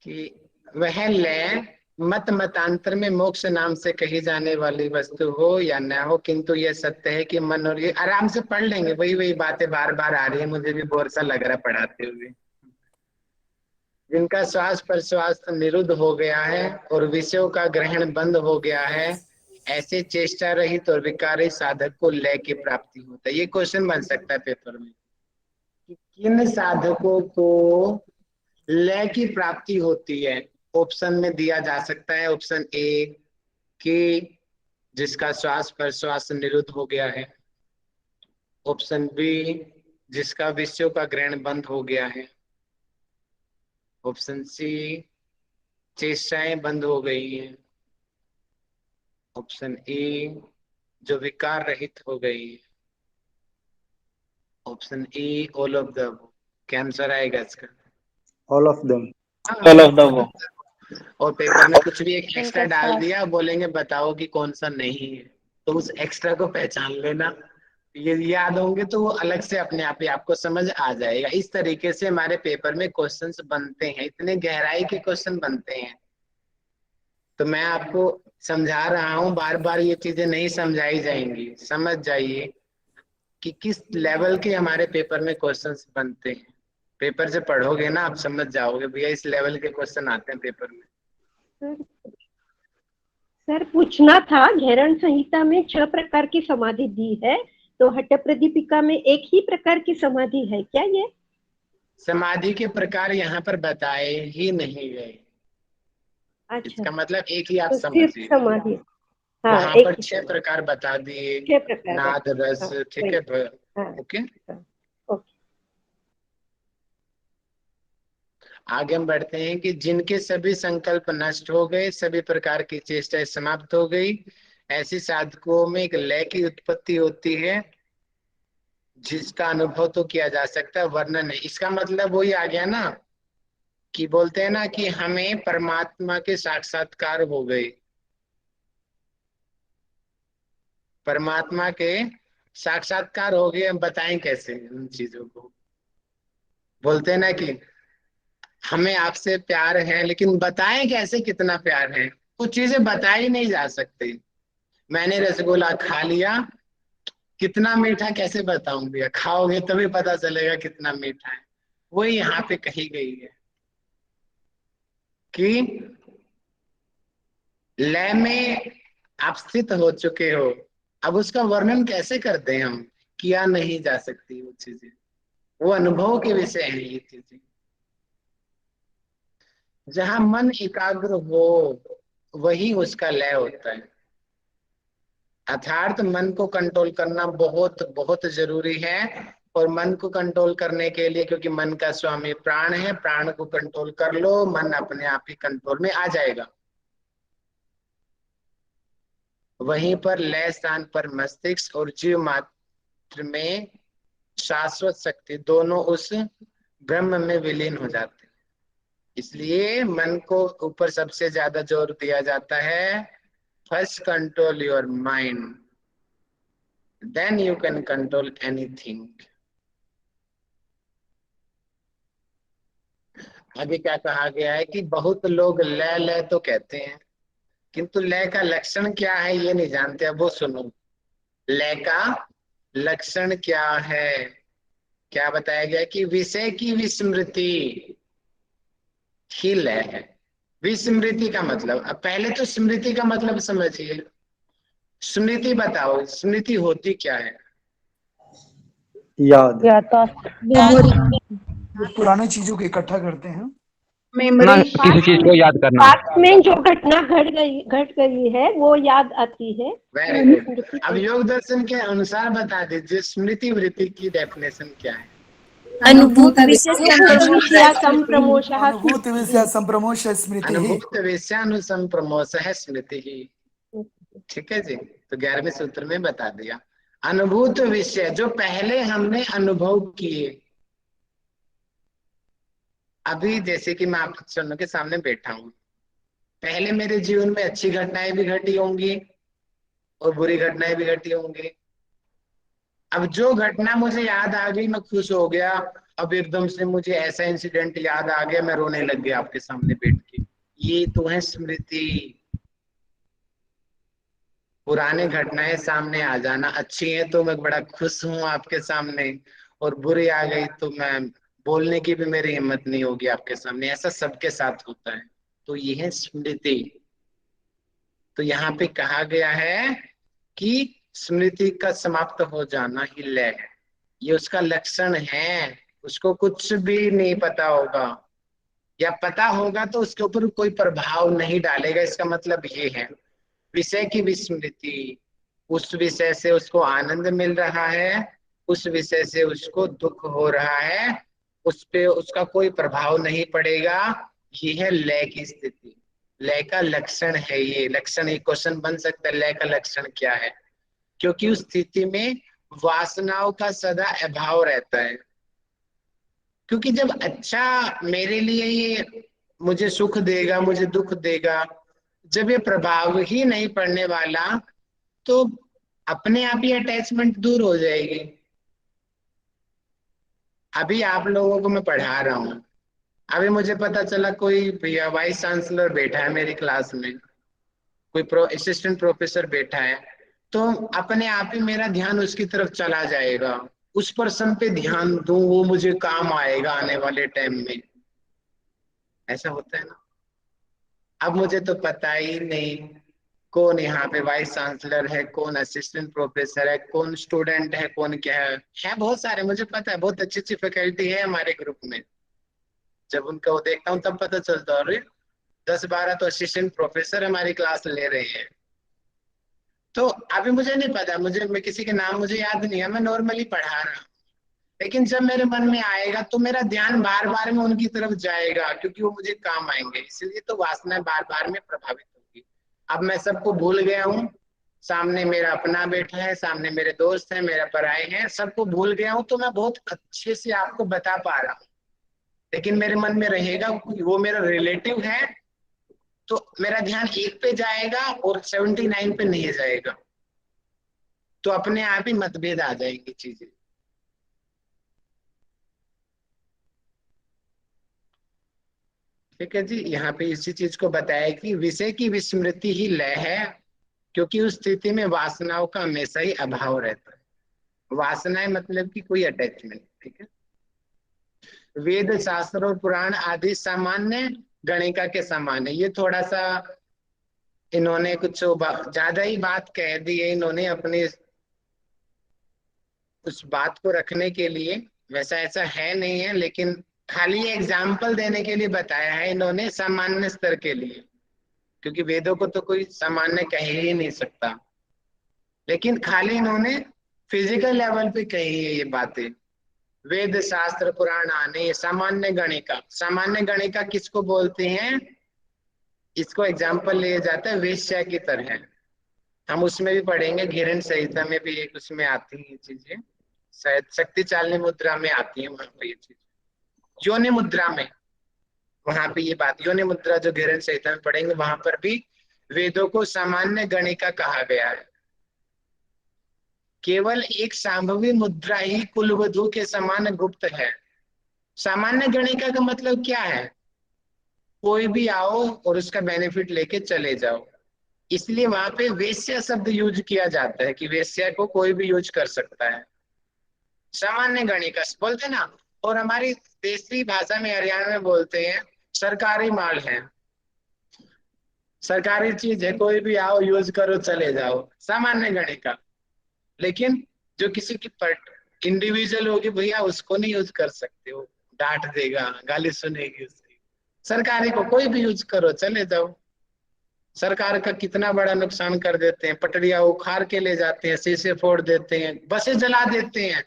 कि वह लय मत मतांतर में मोक्ष नाम से कही जाने वाली वस्तु हो या न हो, किंतु यह सत्य है कि मन और ये आराम से पढ़ लेंगे, वही वही बातें बार बार आ रही है, मुझे भी बोर सा लग रहा है पढ़ाते हुए। जिनका श्वास प्रश्वास निरुद्ध हो गया है और विषयों का ग्रहण बंद हो गया है, ऐसे चेष्टा रहित और विकारी साधक को लय की प्राप्ति होता है। ये क्वेश्चन बन सकता है पेपर में कि किन साधकों को लय की प्राप्ति होती है। ऑप्शन में दिया जा सकता है, ऑप्शन ए कि जिसका श्वास प्रश्वास निरुद्ध हो गया है, ऑप्शन बी जिसका विषयों का ग्रहण बंद हो गया है, ऑप्शन सी चेष्टाएं बंद हो गई हैं, ऑप्शन ए जो विकार रहित हो गई है, option A all of the. क्या आंसर आएगा इसका? All of them. All of the वो। और पेपर में कुछ भी एक एक्स्ट्रा डाल दिया, बोलेंगे बताओ कि कौन सा नहीं है, तो उस एक्स्ट्रा को पहचान लेना। ये याद होंगे तो वो अलग से अपने आप ही आपको समझ आ जाएगा। इस तरीके से हमारे पेपर में क्वेश्चंस बनते हैं, इतने गहराई के क्वेश्चन बनते हैं। तो मैं आपको समझा रहा हूँ, बार बार ये चीजें नहीं समझाई जाएंगी, समझ जाइए कि किस लेवल के हमारे पेपर में क्वेश्चंस बनते हैं। पेपर से पढ़ोगे ना आप समझ जाओगे भैया इस लेवल के क्वेश्चन आते हैं पेपर में। सर पूछना था, घेरण संहिता में 6 प्रकार की समाधि दी है, तो हठ प्रदीपिका में एक ही प्रकार की समाधि है क्या? ये समाधि के प्रकार यहाँ पर बताए ही नहीं गए। अच्छा, इसका मतलब एक ही आप तो सिर्फ समझिए, समाधि। हाँ, वहां एक पर ही 6 प्रकार बता दिए, 6 प्रकार है। नाद रस। हाँ, ठीक है, हाँ, ओके हाँ, ओके। आगे हम बढ़ते हैं कि जिनके सभी संकल्प नष्ट हो गए, सभी प्रकार की चेष्टाएं समाप्त हो गई, ऐसी साधकों में एक लय की उत्पत्ति होती है जिसका अनुभव तो किया जा सकता है, वर्णन नहीं। इसका मतलब वही आ गया ना कि बोलते हैं ना कि हमें परमात्मा के साक्षात्कार हो गए, परमात्मा के साक्षात्कार हो गए। हम बताएं कैसे उन चीजों को? बोलते हैं ना कि हमें आपसे प्यार है, लेकिन बताएं कैसे कितना प्यार है? कुछ चीजें बताई नहीं जा सकती। मैंने रसगुल्ला खा लिया, कितना मीठा कैसे बताऊं भैया? खाओगे तभी पता चलेगा कितना मीठा है। वही यहाँ पे कही गई है कि लय में आप स्थित हो चुके हो। अब उसका वर्णन कैसे करते हैं हम? किया नहीं जा सकती वो चीजें, वो अनुभव के विषय है ये चीजें। जहां मन एकाग्र हो वही उसका लय होता है। अर्थात मन को कंट्रोल करना बहुत बहुत जरूरी है। और मन को कंट्रोल करने के लिए, क्योंकि मन का स्वामी प्राण है, प्राण को कंट्रोल कर लो, मन अपने आप ही कंट्रोल में आ जाएगा। वहीं पर लय स्थान पर मस्तिष्क और जीव मात्र में शाश्वत शक्ति दोनों उस ब्रह्म में विलीन हो जाते हैं। इसलिए मन को ऊपर सबसे ज्यादा जोर दिया जाता है, first control your mind, then you can control anything. अभी क्या कहा गया है कि बहुत लोग लय लय तो कहते हैं, किंतु लय का लक्षण क्या है ये नहीं जानते। अब वो सुनो, लय का लक्षण क्या है? क्या बताया गया कि विषय की विस्मृति ही लय है। विस्मृति का मतलब, अब पहले तो स्मृति का मतलब समझिए। स्मृति बताओ, स्मृति होती क्या है? याद। याददाश्त। जो पुराने चीजों को इकट्ठा करते हैं। मेमोरी किसी चीज को याद करना। पास्ट में जो घटना घट गई है वो याद आती है। Very good. अब योग दर्शन के अनुसार बता दीजिए स्मृति वृत्ति की डेफिनेशन क्या है? अनुभूत विशेष विषया संप्रमोषः अनुभूत विषय संप्रमोष स्मृति ही। अनुभूत विषयानुसंप्रमोषः स्मृति ही। ठीक है जी। तो 11वें सूत्र में बता दिया अनुभूत विषय जो पहले हमने अनुभव किए। अभी जैसे कि मैं आप दोनों के सामने बैठा हूं, पहले मेरे जीवन में अच्छी घटनाएं भी घटी होंगी और बुरी घटनाएं भी घटी होंगी। अब जो घटना मुझे याद आ गई मैं खुश हो गया, अब एकदम से मुझे ऐसा इंसिडेंट याद आ गया मैं रोने लग गया आपके सामने बैठ के, ये तो है स्मृति। पुराने घटनाएं सामने आ जाना, अच्छी है तो मैं बड़ा खुश हूं आपके सामने, और बुरी आ गई तो मैं बोलने की भी मेरी हिम्मत नहीं होगी आपके सामने। ऐसा सबके साथ होता है, तो ये है स्मृति। तो यहाँ पे कहा गया है कि स्मृति का समाप्त हो जाना ही लय है, ये उसका लक्षण है। उसको कुछ भी नहीं पता होगा, या पता होगा तो उसके ऊपर कोई प्रभाव नहीं डालेगा। इसका मतलब ये है विषय की विस्मृति, उस विषय से उसको आनंद मिल रहा है, उस विषय से उसको दुख हो रहा है, उस पे उसका कोई प्रभाव नहीं पड़ेगा। ये है लय की स्थिति, लय का लक्षण है ये। लक्षण एक क्वेश्चन बन सकता है, लय का लक्षण क्या है? क्योंकि उस स्थिति में वासनाओं का सदा अभाव रहता है। क्योंकि जब अच्छा मेरे लिए ये मुझे सुख देगा, मुझे दुख देगा, जब ये प्रभाव ही नहीं पड़ने वाला तो अपने आप ही अटैचमेंट दूर हो जाएगी। अभी आप लोगों को मैं पढ़ा रहा हूँ, अभी मुझे पता चला कोई भैया वाइस चांसलर बैठा है मेरी क्लास में, कोई असिस्टेंट प्रोफेसर बैठा है, तो अपने आप ही मेरा ध्यान उसकी तरफ चला जाएगा, उस पर्सन पे ध्यान दूं, वो मुझे काम आएगा आने वाले टाइम में। ऐसा होता है ना। अब मुझे तो पता ही नहीं कौन यहाँ पे वाइस चांसलर है, कौन असिस्टेंट प्रोफेसर है, कौन स्टूडेंट है, कौन क्या है बहुत सारे मुझे पता है, बहुत अच्छी अच्छी फैकल्टी है हमारे ग्रुप में। जब उनका वो देखता हूँ तब पता चलता है अरे 10-12 तो असिस्टेंट प्रोफेसर हमारी क्लास ले रहे हैं। तो अभी मुझे नहीं पता, मैं किसी के नाम मुझे याद नहीं है, मैं नॉर्मली पढ़ा रहा हूँ, लेकिन जब मेरे मन में आएगा तो मेरा ध्यान बार बार में उनकी तरफ जाएगा, क्योंकि वो मुझे काम आएंगे। इसलिए तो वासना बार बार में प्रभावित होगी। अब मैं सबको भूल गया हूँ, सामने मेरा अपना बैठा है, सामने मेरे दोस्त हैं, मेरा पराए हैं, सबको भूल गया हूँ, तो मैं बहुत अच्छे से आपको बता पा रहा हूँ, लेकिन मेरे मन में रहेगा वो मेरा रिलेटिव है, तो मेरा ध्यान 1 पे जाएगा और 79 पे नहीं जाएगा, तो अपने आप ही मतभेद आ जाएंगी चीजें। ठीक है जी। यहाँ पे इसी चीज को बताया कि विषय की विस्मृति ही लय है, क्योंकि उस स्थिति में वासनाओं का हमेशा ही अभाव रहता है। वासनाएं मतलब कि कोई अटैचमेंट। ठीक है। वेद शास्त्र और पुराण आदि सामान्य गणिका के समान है। ये थोड़ा सा इन्होंने कुछ ज्यादा ही बात कह दी है इन्होंने अपनी उस बात को रखने के लिए, वैसा ऐसा है नहीं है, लेकिन खाली एग्जाम्पल देने के लिए बताया है इन्होंने सामान्य स्तर के लिए, क्योंकि वेदों को तो कोई सामान्य कह ही नहीं सकता, लेकिन खाली इन्होंने फिजिकल लेवल पे कही है ये बातें। वेद शास्त्र पुराण आने सामान्य गणिका, सामान्य गणिका किसको बोलते हैं? इसको एग्जाम्पल लिया जाता है वेश्या की तरह। हम उसमें भी पढ़ेंगे, घिरण संहिता में भी एक उसमें आती है चीजें, शायद शक्ति चालनी मुद्रा में आती है, वहां पर ये चीज योनि मुद्रा में, वहां पे ये बात योनि मुद्रा जो घिरण संहिता में पढ़ेंगे वहां पर भी वेदों को सामान्य गणिका कहा गया है। केवल एक सांभवी मुद्रा ही कुलवधु के समान गुप्त है। सामान्य गणिका का मतलब क्या है? कोई भी आओ और उसका बेनिफिट लेके चले जाओ, इसलिए वहां पे वेश्या शब्द यूज किया जाता है कि वेश्या को कोई भी यूज कर सकता है। सामान्य गणिका बोलते ना, और हमारी देसी भाषा में हरियाणा में बोलते हैं सरकारी माल है, सरकारी चीज है, कोई भी आओ यूज करो चले जाओ, सामान्य गणिका। लेकिन जो किसी की इंडिविजुअल होगी भैया उसको नहीं यूज कर सकते हो, डांट देगा, गाली सुनेगी उसकी, सरकारी को कोई भी यूज करो, चले जाओ। सरकार का कितना बड़ा नुकसान कर देते हैं, पटरियां उखाड़ के ले जाते हैं, शीशे फोड़ देते हैं, बसें जला देते हैं।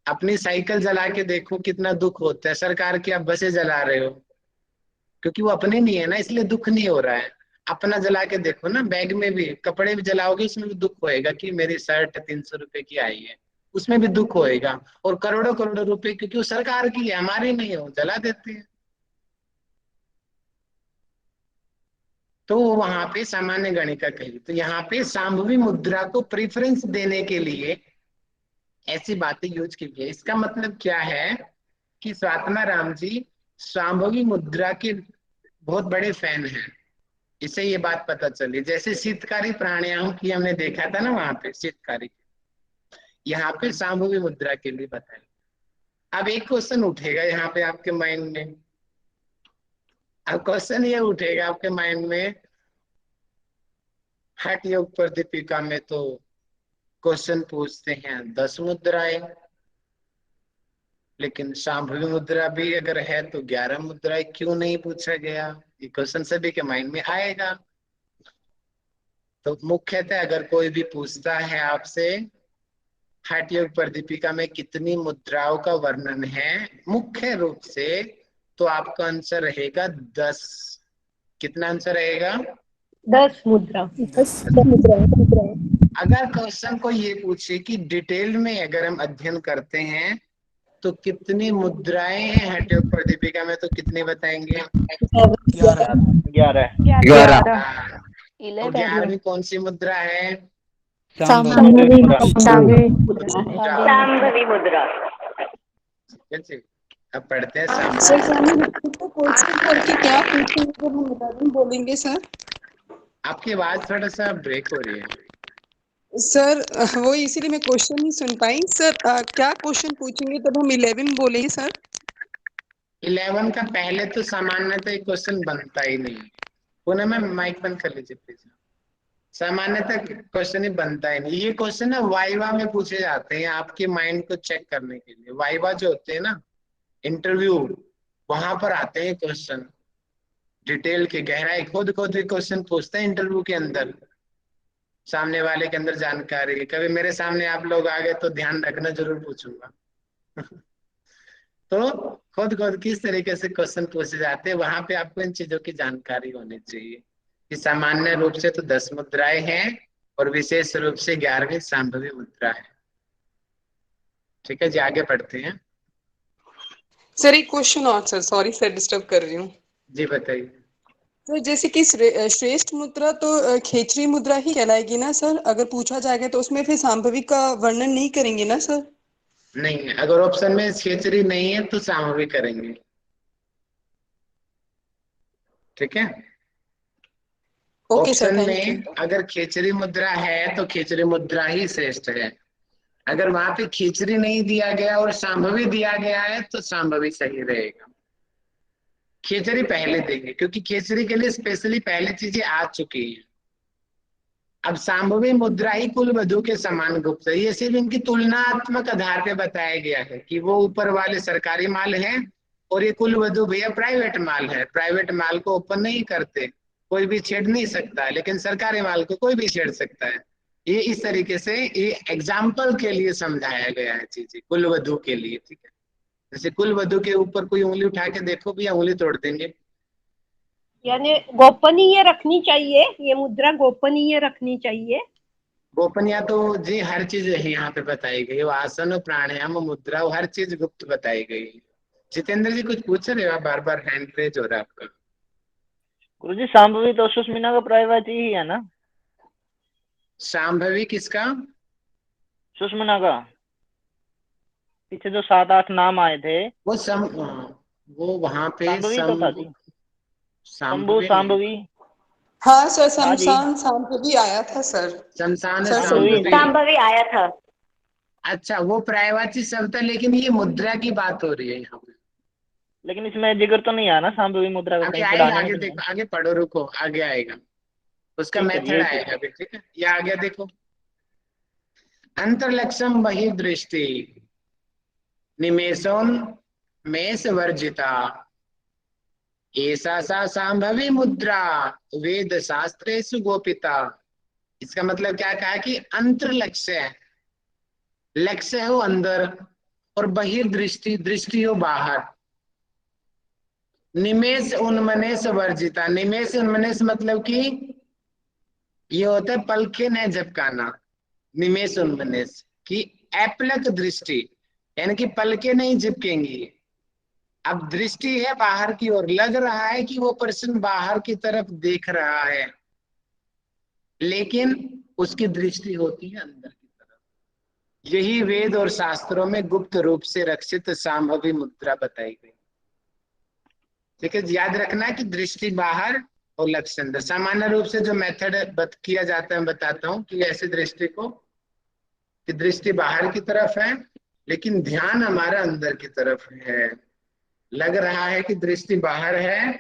अपनी साइकिल जला के देखो कितना दुख होता है, सरकार की आप बसें जला रहे हो, क्योंकि वो अपनी नहीं है ना, इसलिए दुख नहीं हो रहा है। अपना जला के देखो ना, बैग में भी कपड़े भी जलाओगे, उसमें भी दुख होएगा कि मेरी शर्ट 300 रुपए की आई है, उसमें भी दुख होएगा। और करोड़ों करोड़ों रुपए, क्योंकि वो सरकार की है, हमारी नहीं है, वो जला देते हैं। तो वहां पे सामान्य गणिका कही, तो यहाँ पे सांभवी मुद्रा को प्रेफरेंस देने के लिए ऐसी बातें यूज की गई। इसका मतलब क्या है कि स्वात्मा राम जी सांभवी मुद्रा के बहुत बड़े फैन हैं। इससे ये बात पता चली। जैसे शीतकारी प्राणायाम की हमने देखा था ना, वहां पे शीतकारी, यहाँ पे सांभवी मुद्रा के लिए बताया। अब एक क्वेश्चन उठेगा यहाँ पे आपके माइंड में, अब क्वेश्चन ये उठेगा आपके माइंड में, हठ योग पर दीपिका में तो क्वेश्चन पूछते हैं 10 मुद्राएं, लेकिन सांभवी मुद्रा भी अगर है तो 11 मुद्राएं क्यों नहीं पूछा गया? ये क्वेश्चन सभी के माइंड में आएगा। तो मुख्यतः अगर कोई भी पूछता है आपसे हठ योग पर दीपिका में कितनी मुद्राओं का वर्णन है मुख्य रूप से, तो आपका आंसर रहेगा 10। कितना आंसर रहेगा? 10 मुद्रा। 10 अगर क्वेश्चन को ये पूछे कि डिटेल में अगर हम अध्ययन करते हैं तो कितनी मुद्राएं हैं हठ योग पर दीपिका में, तो कितनी बताएंगे? 11 11 तो 11वीं कौन सी मुद्रा है? सांभवी मुद्रा। अब पढ़ते हैं सर क्वेश्चन पढ़ के क्या पूछेंगे जब हम 11 बोलेंगे सर? आपकी आवाज थोड़ा सा ब्रेक हो रही है सर वो इसीलिए मैं क्वेश्चन नहीं सुन पाई सर। क्या क्वेश्चन पूछेंगे तब हम 11 बोलेंगे सर? 11 का पहले तो सामान्यतः एक क्वेश्चन बनता ही नहीं। पुनः मैं माइक बंद कर लीजिए प्लीज। सामान्यतः क्वेश्चन ही बनता ही नहीं। ये क्वेश्चन ना वाइवा में पूछे जाते हैं आपके माइंड को चेक करने के लिए। वाइवा जो होते हैं ना, इंटरव्यू, वहां पर आते हैं क्वेश्चन डिटेल के, गहराई, खुद क्वेश्चन पूछते हैं इंटरव्यू के अंदर, सामने वाले के अंदर जानकारी। कभी मेरे सामने आप लोग आ गए तो ध्यान रखना, जरूर पूछूंगा। तो खुद किस तरीके से क्वेश्चन पूछे जाते हैं, वहां पे आपको इन चीजों की जानकारी होनी चाहिए कि सामान्य रूप से तो 10 मुद्राएं हैं और विशेष रूप से 11वीं सांभवी मुद्रा है। ठीक है जी, आगे बढ़ते हैं। सर एक क्वेश्चन और सर, सॉरी सर डिस्टर्ब कर रही हूँ। जी बताइए। तो जैसे कि श्रेष्ठ मुद्रा तो खेचरी मुद्रा ही कहलाएगी ना सर? अगर पूछा जाएगा तो उसमें फिर सांभवी का वर्णन नहीं करेंगे ना सर? नहीं, अगर ऑप्शन में खेचरी नहीं है तो सांभवी करेंगे। ठीक है, okay sir, option thank you. में अगर खेचरी मुद्रा है तो खेचरी मुद्रा ही श्रेष्ठ है। अगर वहां पे खिचड़ी नहीं दिया गया और सांभवी दिया गया है तो सांभवी सही रहेगा। खिचड़ी पहले देंगे क्योंकि खिचड़ी के लिए स्पेशली पहले चीजें आ चुकी हैं। अब सांभवी मुद्रा ही कुल वधु के समान गुप्त है। ये सिर्फ इनकी तुलनात्मक आधार पे बताया गया है कि वो ऊपर वाले सरकारी माल है और ये कुल वधु भैया प्राइवेट माल है। प्राइवेट माल को ओपन नहीं करते, कोई भी छेड़ नहीं सकता, लेकिन सरकारी माल को कोई भी छेड़ सकता है। ये इस तरीके से ये एग्जाम्पल के लिए समझाया गया है चीजें कुल वधु के लिए। ठीक है, जैसे कुल वधु के ऊपर कोई उंगली उठा के देखो भैया, उंगली तोड़ देंगे। यानी गोपनीय रखनी चाहिए, ये मुद्रा गोपनीय रखनी चाहिए। गोपनीय तो जी हर चीज यहाँ पे बताई गई, वो आसन, प्राणायाम, मुद्रा, हर चीज गुप्त बताई गई। जितेंद्र जी कुछ पूछ रहे हो आप? बार बार हैंड रेज हो रहा है आपका। गुरुजी सांभवी तो सुष्मिना का प्राइवेटी ही है ना? सांभवी किसका? सुष्मिना का। पीछे जो 7-8 नाम आए थे वो वहां पे सांभवी तो था जी। शंभु सांभवी सांभवी। हाँ सर, हाँ जी, शमशान सांभवी आया था सर। शमशान सर, सांभवी। सांभवी आया था। अच्छा, वो प्रायवाची शब्द है, लेकिन ये मुद्रा की बात हो रही है यहाँ पे। लेकिन इसमें जिक्र तो नहीं आया ना सांभवी मुद्रा का आगे कहीं आएगा, पढ़ाने आगे में तो देखो, नहीं। आगे पढ़ो, रुको, आगे आएगा, उसका ठीक है, मेथड यही आएगा पूछा। अभी। ठीक है, ये आ गया देखो। अंतर्लक्षम बहिर्दृष्टि निमेषोन मेष वर्जिता ऐसा सा सांभवी मुद्रा वेद शास्त्रेषु गोपिता। इसका मतलब क्या कहा कि अंतर लक्ष्य है, लक्ष्य हो अंदर और बहिर्दृष्टि दृष्टि हो बाहर। निमेष उन्मनेष वर्जिता। निमेष उन्मनेष मतलब कि ये होता है पलके न झपकाना। निमेष उन्मनेष की अपलक दृष्टि, यानी कि पलके नहीं झपकेंगी। अब दृष्टि है बाहर की ओर, लग रहा है कि वो पर्सन बाहर की तरफ देख रहा है, लेकिन उसकी दृष्टि होती है अंदर की तरफ। यही वेद और शास्त्रों में गुप्त रूप से रक्षित सांभवी मुद्रा बताई गई। ठीक है, याद रखना कि दृष्टि बाहर और लक्ष्य अंदर। सामान्य रूप से जो मेथड किया जाता है मैं बताता हूँ कि ऐसी दृष्टि को, कि दृष्टि बाहर की तरफ है लेकिन ध्यान हमारा अंदर की तरफ है। लग रहा है कि दृष्टि बाहर है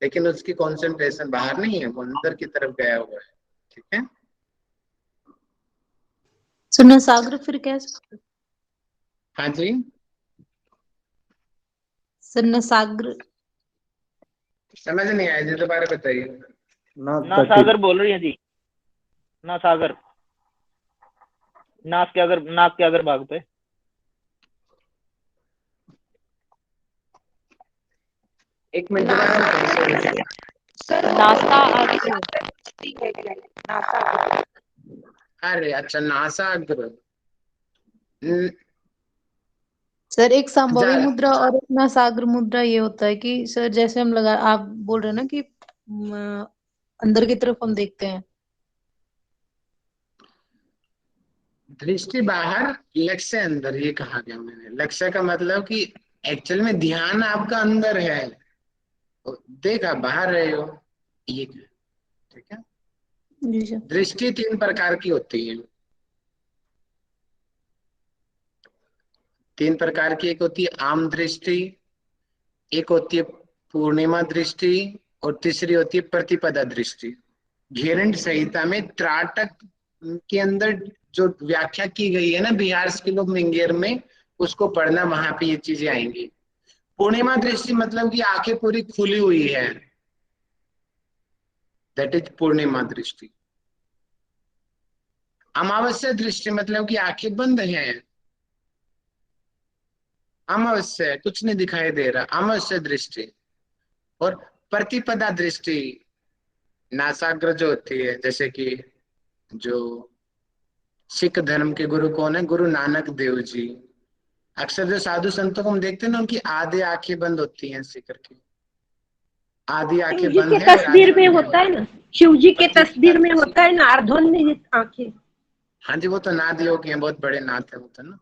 लेकिन उसकी कंसंट्रेशन बाहर नहीं है, वो अंदर की तरफ गया हुआ है। ठीक है, सुन्नसाग्र फिर कैसे? हाँ जी, सुन्नसाग्र समझ नहीं आया जी, दोबारा बताइए। ना सागर बोल रही है जी, ना सागर, नाक के अगर भाग पे। एक मिनट दोबारा। नासा अग्र। अरे अच्छा, नासाग्र। सर एक संभवी मुद्रा और एक नासाग्र मुद्रा ये होता है कि सर जैसे हम लगा, आप बोल रहे हैं ना कि अंदर की तरफ हम देखते हैं। दृष्टि बाहर, लक्ष्य अंदर, ये कहा गया मैंने। लक्ष्य का मतलब कि एक्चुअल में ध्यान आपका अंदर है, देखा बाहर रहे हो, ये। ठीक है, जी सर। दृष्टि तीन प्रकार की होती है। तीन प्रकार की, एक होती है आम दृष्टि, एक होती है पूर्णिमा दृष्टि, और तीसरी होती है प्रतिपदा दृष्टि। घेरंड संहिता में त्राटक के अंदर जो व्याख्या की गई है ना बिहार के लोग मिंगेर में, उसको पढ़ना, वहां पे ये चीजें आएंगी। पूर्णिमा दृष्टि मतलब कि आंखें पूरी खुली हुई है, दैट इज पूर्णिमा दृष्टि। अमावस्या दृष्टि मतलब कि आंखें बंद हैं, अमावस्या, कुछ नहीं दिखाई दे रहा, अमावस्या दृष्टि। और प्रतिपदा दृष्टि नासाग्र जो होती है, जैसे कि जो सिख धर्म के गुरु कौन है, गुरु नानक देव जी। अक्सर जो साधु संतों को हम देखते हैं ना, उनकी आधी आंखें बंद होती हैं ऐसे करके, आधी शिव आंखें जी बंद के है और आधी तस्वीर में होता है ना, शिव जी के तस्वीर में होता है ना अर्धोन्मिलित आंखें। हाँ जी, वो तो नाद योग हैं, बहुत बड़े नाथ है वो तो ना।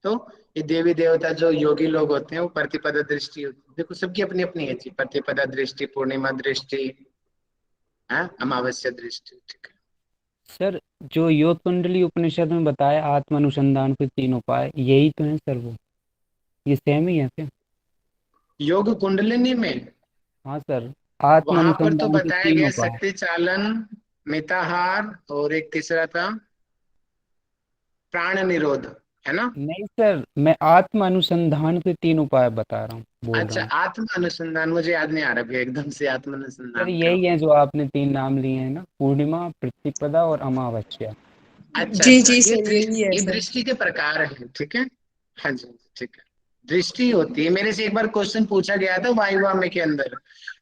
तो ये देवी देवता जो योगी लोग होते हैं वो प्रतिपदा दृष्टि होती है। देखो सबकी अपनी अपनी है जी, प्रतिपदा दृष्टि, पूर्णिमा दृष्टि, अमावस्या दृष्टि। ठीक है सर, जो योग कुंडली उपनिषद में बताया आत्म अनुसंधान के 3 उपाय, यही तो है सर वो? ये सेम ही है क्या? योग कुंडलिनी में हाँ सर, आत्म वहां पर तो अनुसंधान के बताया 3 गया उपाय। शक्ति चालन, मिताहार, और एक तीसरा था प्राण निरोध, है ना? नहीं सर, मैं आत्म अनुसंधान के 3 उपाय बता रहा हूँ, बोल रहा अच्छा, हूँ। आत्म अनुसंधान मुझे याद नहीं आ रहा भैया एकदम से, आत्म सर अनुसंधान क्या यही होता है जो आपने 3 नाम लिए हैं ना, पूर्णिमा, प्रतिपदा और अमावस्या। है? अच्छा जी अच्छा, जी ये सर, यही है ये सर। दृष्टि के प्रकार है। ठीक है, हाँ जी, ठीक है। दृष्टि होती है, मेरे से एक बार क्वेश्चन पूछा गया था वायुवा में के अंदर,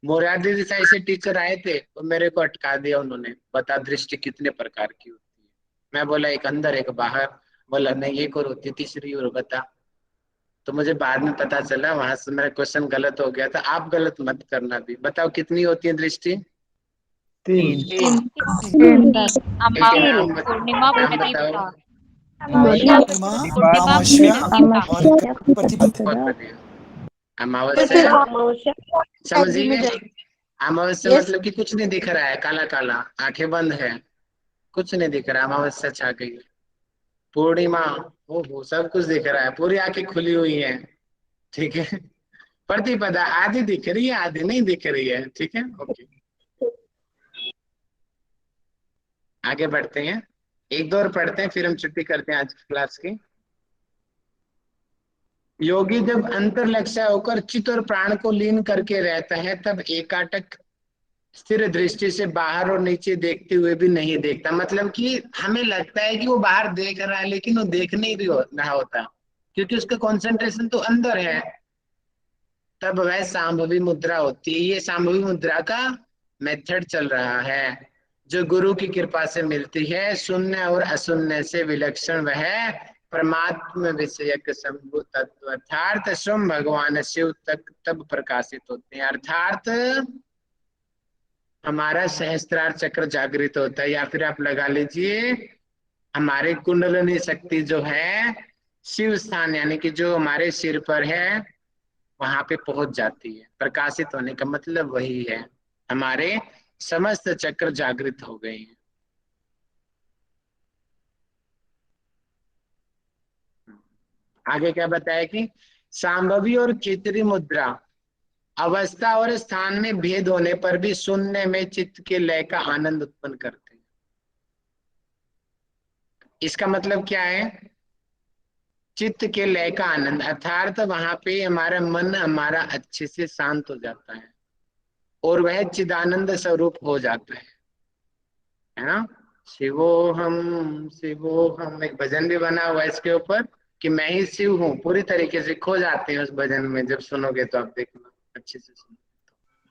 मोरारजी देसाई से टीचर आए थे और मेरे को अटका दिया उन्होंने, बता दृष्टि कितने प्रकार की होती है। मैं बोला एक अंदर एक बाहर, बोला नहीं एक और होती है तीसरी, और बता। तो मुझे बाद में पता चला, वहां से मेरा क्वेश्चन गलत हो गया था। आप गलत मत करना भी। बताओ कितनी होती है दृष्टि? तीन। एक अमावस्या, नाम पूर्णिमा, नाम बताओ। प्रतिपदा। पूर्णिमा, पूर्णिमा, अमावस्या प्रतिपदा। और प्रतिपदा। बहुत बढ़िया। तो फिर अमावस्या अमावस्या समझिए, में जाएगी। अमावस्या यस। मतलब कि कुछ नहीं दिख रहा है, काला काला, आंखें बंद है, कुछ नहीं दिख रहा, अमावस्या छा गई। पूर्णिमा, ओहो सब कुछ दिख रहा है, पूरी आंखें खुली हुई है। ठीक है। प्रतिपदा आधी दिख रही है, आधी नहीं दिख रही है। ठीक है, ओके, आगे बढ़ते हैं, एक दो और पढ़ते हैं फिर हम छुट्टी करते हैं आज की क्लास की। योगी जब अंतर्लक्ष्य होकर चित्त और प्राण को लीन करके रहता है तब एकाटक स्थिर दृष्टि से बाहर और नीचे देखते हुए भी नहीं देखता। मतलब कि हमें लगता है कि वो बाहर देख रहा है लेकिन वो देख नहीं रहा होता, क्योंकि उसका कंसंट्रेशन तो अंदर है। तब वह सांभवी मुद्रा होती है। ये सांभवी मुद्रा का मेथड चल रहा है जो गुरु की कृपा से मिलती है। शून्य और अशून्य से विलक्षण वह परमात्म विषयक शंभु तत्व अर्थात स्वयं भगवान शिव तक तब प्रकाशित होते हैं। अर्थात हमारा सहस्त्रार चक्र जागृत होता है, या फिर आप लगा लीजिए हमारे कुंडलिनी शक्ति जो है शिव स्थान यानी कि जो हमारे सिर पर है वहां पे पहुंच जाती है। प्रकाशित होने का मतलब वही है, हमारे समस्त चक्र जागृत हो गए हैं। आगे क्या बताया कि सांभवी और खिचरी मुद्रा अवस्था और स्थान में भेद होने पर भी शून्य में चित्त के लय का आनंद उत्पन्न करते हैं। इसका मतलब क्या है? चित्त के लय का आनंद अर्थात वहां पे हमारा मन हमारा अच्छे से शांत हो जाता है और वह चिदानंद स्वरूप हो जाता है ना। शिवोहम एक भजन भी बना हुआ है इसके ऊपर कि मैं ही शिव हूँ। पूरी तरीके से खो जाते हैं उस भजन में, जब सुनोगे तो आप देखना अच्छे से सुनो।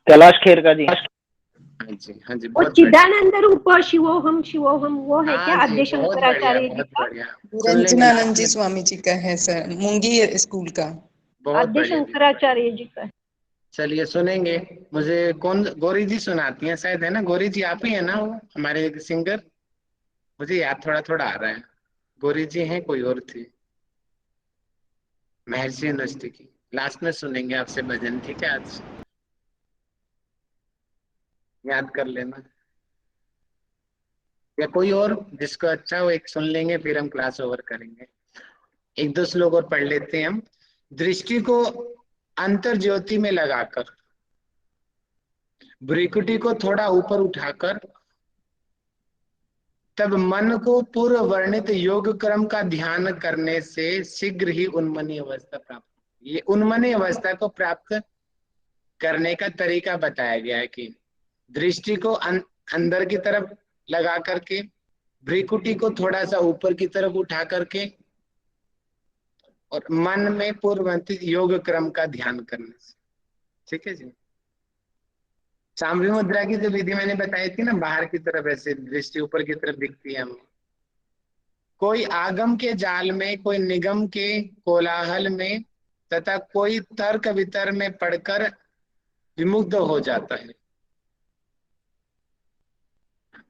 कैलाश खेर का जी। हाँ जी, हाँ जी, वो बहुत बढ़िया। चिदानंद रूप शिवोहम शिवोहम वो है क्या? हाँ जी, आद्य बहुत बढ़िया, शंकराचार्य जी बहुत का? बढ़िया। सुन लेंगे निरंजनानंद लास्ट जी में। स्वामी जी का है सर, मूंगी स्कूल का। बहुत आद्य बढ़िया जी। शंकराचार्य जी का। चलिए सुनेंगे। मुझे कौन, गौरी जी सुनाती हैं शायद, है ना? गौरी जी आप ही है ना वो हमारे सिंगर? मुझे याद थोड़ा थोड़ा आ रहा है। गौरी जी हैं, कोई और थी? महर्षि यूनिवर्सिटी की। लास्ट में सुनेंगे आपसे भजन, ठीक है? आज याद कर लेना, या कोई और जिसको अच्छा हो एक सुन लेंगे, फिर हम क्लास ओवर करेंगे। एक दो श्लोक और पढ़ लेते हैं हम। दृष्टि को अंतर ज्योति में लगाकर, भ्रिकुटी को थोड़ा ऊपर उठाकर, तब मन को पूर्व वर्णित योग क्रम का ध्यान करने से शीघ्र ही उन्मनी अवस्था प्राप्त। ये उन्मनी अवस्था को प्राप्त करने का तरीका बताया गया है कि दृष्टि को अंदर की तरफ लगा करके, भ्रिकुटी को थोड़ा सा ऊपर की तरफ उठा करके और मन में पूर्ववर्ती योग क्रम का ध्यान करने से। ठीक है जी। सांभवी मुद्रा की जो विधि मैंने बताई थी ना, बाहर की तरफ ऐसे दृष्टि ऊपर की तरफ दिखती है हमें। कोई आगम के जाल में, कोई निगम के कोलाहल में तथा कोई तर्क वितर्क में पढ़कर विमुग्ध हो जाता है।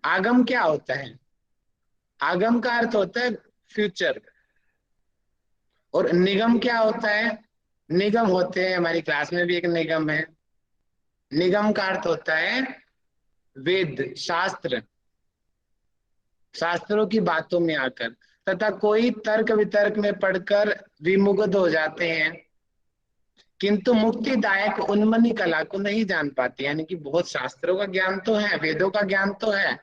आगम क्या होता है? आगम का अर्थ होता है फ्यूचर। और निगम क्या होता है? निगम होते हैं, हमारी क्लास में भी एक निगम है। निगम का अर्थ होता है वेद, शास्त्र, शास्त्रों की बातों में आकर, तथा कोई तर्क वितर्क में पढ़कर विमुग्ध हो जाते हैं किंतु मुक्तिदायक उन्मनी कला को नहीं जान पाते। यानी कि बहुत शास्त्रों का ज्ञान तो है, वेदों का ज्ञान तो है,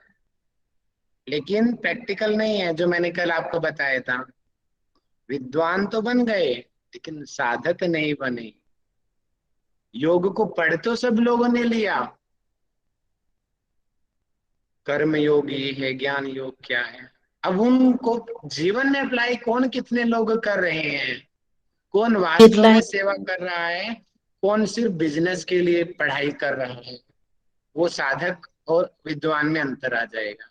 लेकिन प्रैक्टिकल नहीं है। जो मैंने कल आपको बताया था, विद्वान तो बन गए लेकिन साधक नहीं बने। योग को पढ़ तो सब लोगों ने लिया, कर्म योग ये है, ज्ञान योग क्या है, अब उनको जीवन में अप्लाई कौन कितने लोग कर रहे हैं? कौन वास्तव में सेवा कर रहा है, कौन सिर्फ बिजनेस के लिए पढ़ाई कर रहा है? वो साधक और विद्वान में अंतर आ जाएगा।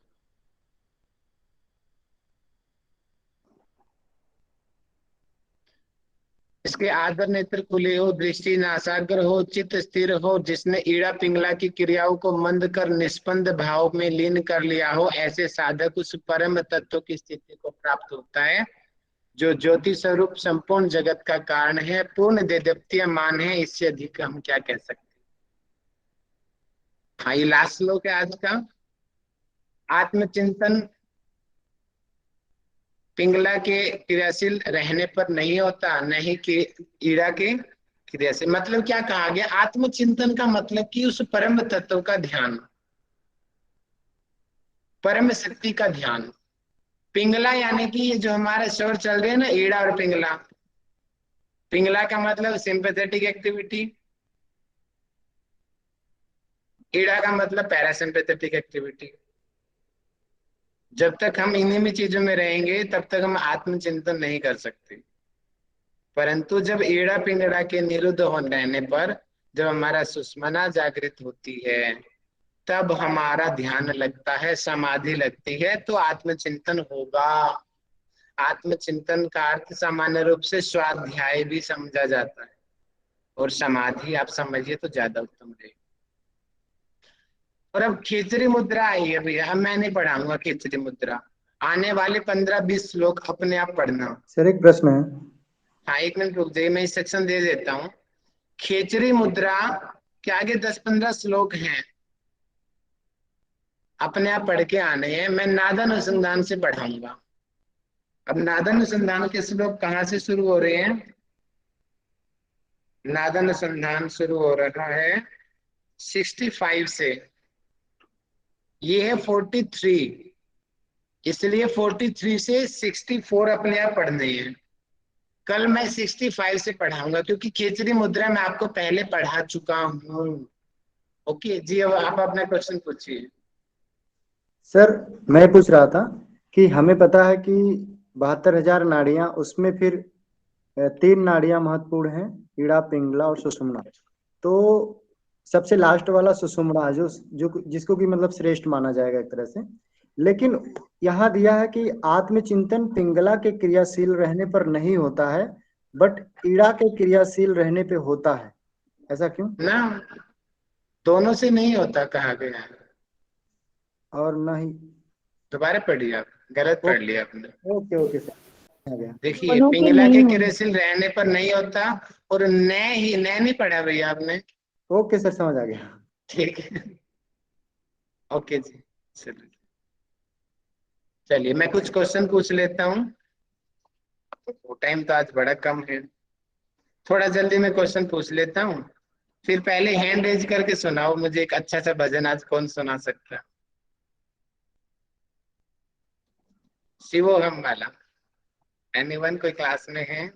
इसके आदर नेत्र खुले हो, दृष्टि नासाग्र हो, चित्त स्थिर हो, जिसने ईड़ा पिंगला की क्रियाओं को मंद कर निष्पन्द भाव में लीन कर लिया हो, ऐसे साधक उस परम तत्व की स्थिति को प्राप्त होता है जो ज्योति स्वरूप संपूर्ण जगत का कारण है, पूर्ण देदीप्यमान है। इससे अधिक हम क्या कह सकते हैं? हाँ, ये लास्ट श्लोक है आज का। आत्मचिंतन पिंगला के क्रियाशील रहने पर नहीं होता, नहीं कि ईड़ा के क्रियाशील। मतलब क्या कहा गया? आत्मचिंतन का मतलब कि उस परम तत्व का ध्यान, परम शक्ति का ध्यान। पिंगला यानी कि ये जो हमारे स्वर चल रहे हैं ना, ईड़ा और पिंगला, पिंगला का मतलब सिंपैथेटिक एक्टिविटी, ईड़ा का मतलब पैरासिम्पैथेटिक एक्टिविटी। जब तक हम इन्हीं में चीजों में रहेंगे तब तक हम आत्मचिंतन नहीं कर सकते। परंतु जब ईड़ा पिंगड़ा के निरुद्ध हो रहने पर, जब हमारा सुषुम्ना जागृत होती है, तब हमारा ध्यान लगता है, समाधि लगती है, तो आत्मचिंतन होगा। आत्मचिंतन का अर्थ सामान्य रूप से स्वाध्याय भी समझा जाता है, और समाधि आप समझिए तो ज्यादा उत्तम रहेगा। और अब खिचड़ी मुद्रा आई है भैया, अब मैं नहीं पढ़ाऊंगा खिचड़ी मुद्रा। आने वाले 15-20 श्लोक अपने आप पढ़ना। सर एक प्रश्न है। हाँ, एक मिनट रुक जाइए, मैं सेक्शन दे देता हूँ। खिचड़ी मुद्रा के आगे 10-15 श्लोक हैं, अपने आप पढ़ के आने हैं। मैं नादानुसंधान से पढ़ाऊंगा। अब नादानुसंधान के श्लोक कहाँ से शुरू हो रहे हैं? नादानुसंधान शुरू हो रहा है 65 से, ये है 43, इसलिए 43 से 64 अपने आप पढ़ने हैं। कल मैं 65 से पढ़ाऊंगा, क्योंकि खिचड़ी मुद्रा मैं आपको पहले पढ़ा चुका हूँ। ओके जी, अब आप अपना क्वेश्चन पूछिए। सर मैं पूछ रहा था कि हमें पता है कि 72,000 नाड़ियां, उसमें फिर 3 नाड़ियां महत्वपूर्ण हैं, ईड़ा पिंगला और सुषुम्ना। तो सबसे लास्ट वाला सुषुम्ना जो जिसको कि मतलब श्रेष्ठ माना जाएगा एक तरह से। लेकिन यहाँ दिया है कि आत्मचिंतन पिंगला के क्रियाशील रहने पर नहीं होता है, बट ईड़ा के क्रियाशील रहने पे होता है। ऐसा क्यों? ना, दोनों से नहीं होता कहा गया है। और नहीं, दोबारा पढ़िए, आप गलत पढ़ लिया आपने। Okay okay sir. देखिए, दोनों के पिंगला नहीं के होने। क्रियाशील रहने पर नहीं होता, और नए नहीं पढ़ा भैया आपने। ओके सर, समझ आ गया। ठीक है, ओके जी, चलिए। चलिए मैं कुछ क्वेश्चन पूछ लेता हूँ, टाइम तो आज बड़ा कम है, थोड़ा जल्दी मैं क्वेश्चन पूछ लेता हूँ। फिर पहले हैंड रेज करके सुनाओ मुझे एक अच्छा सा भजन, आज कौन सुना सकता है? शिवोहम वाला एनीवन कोई क्लास में है?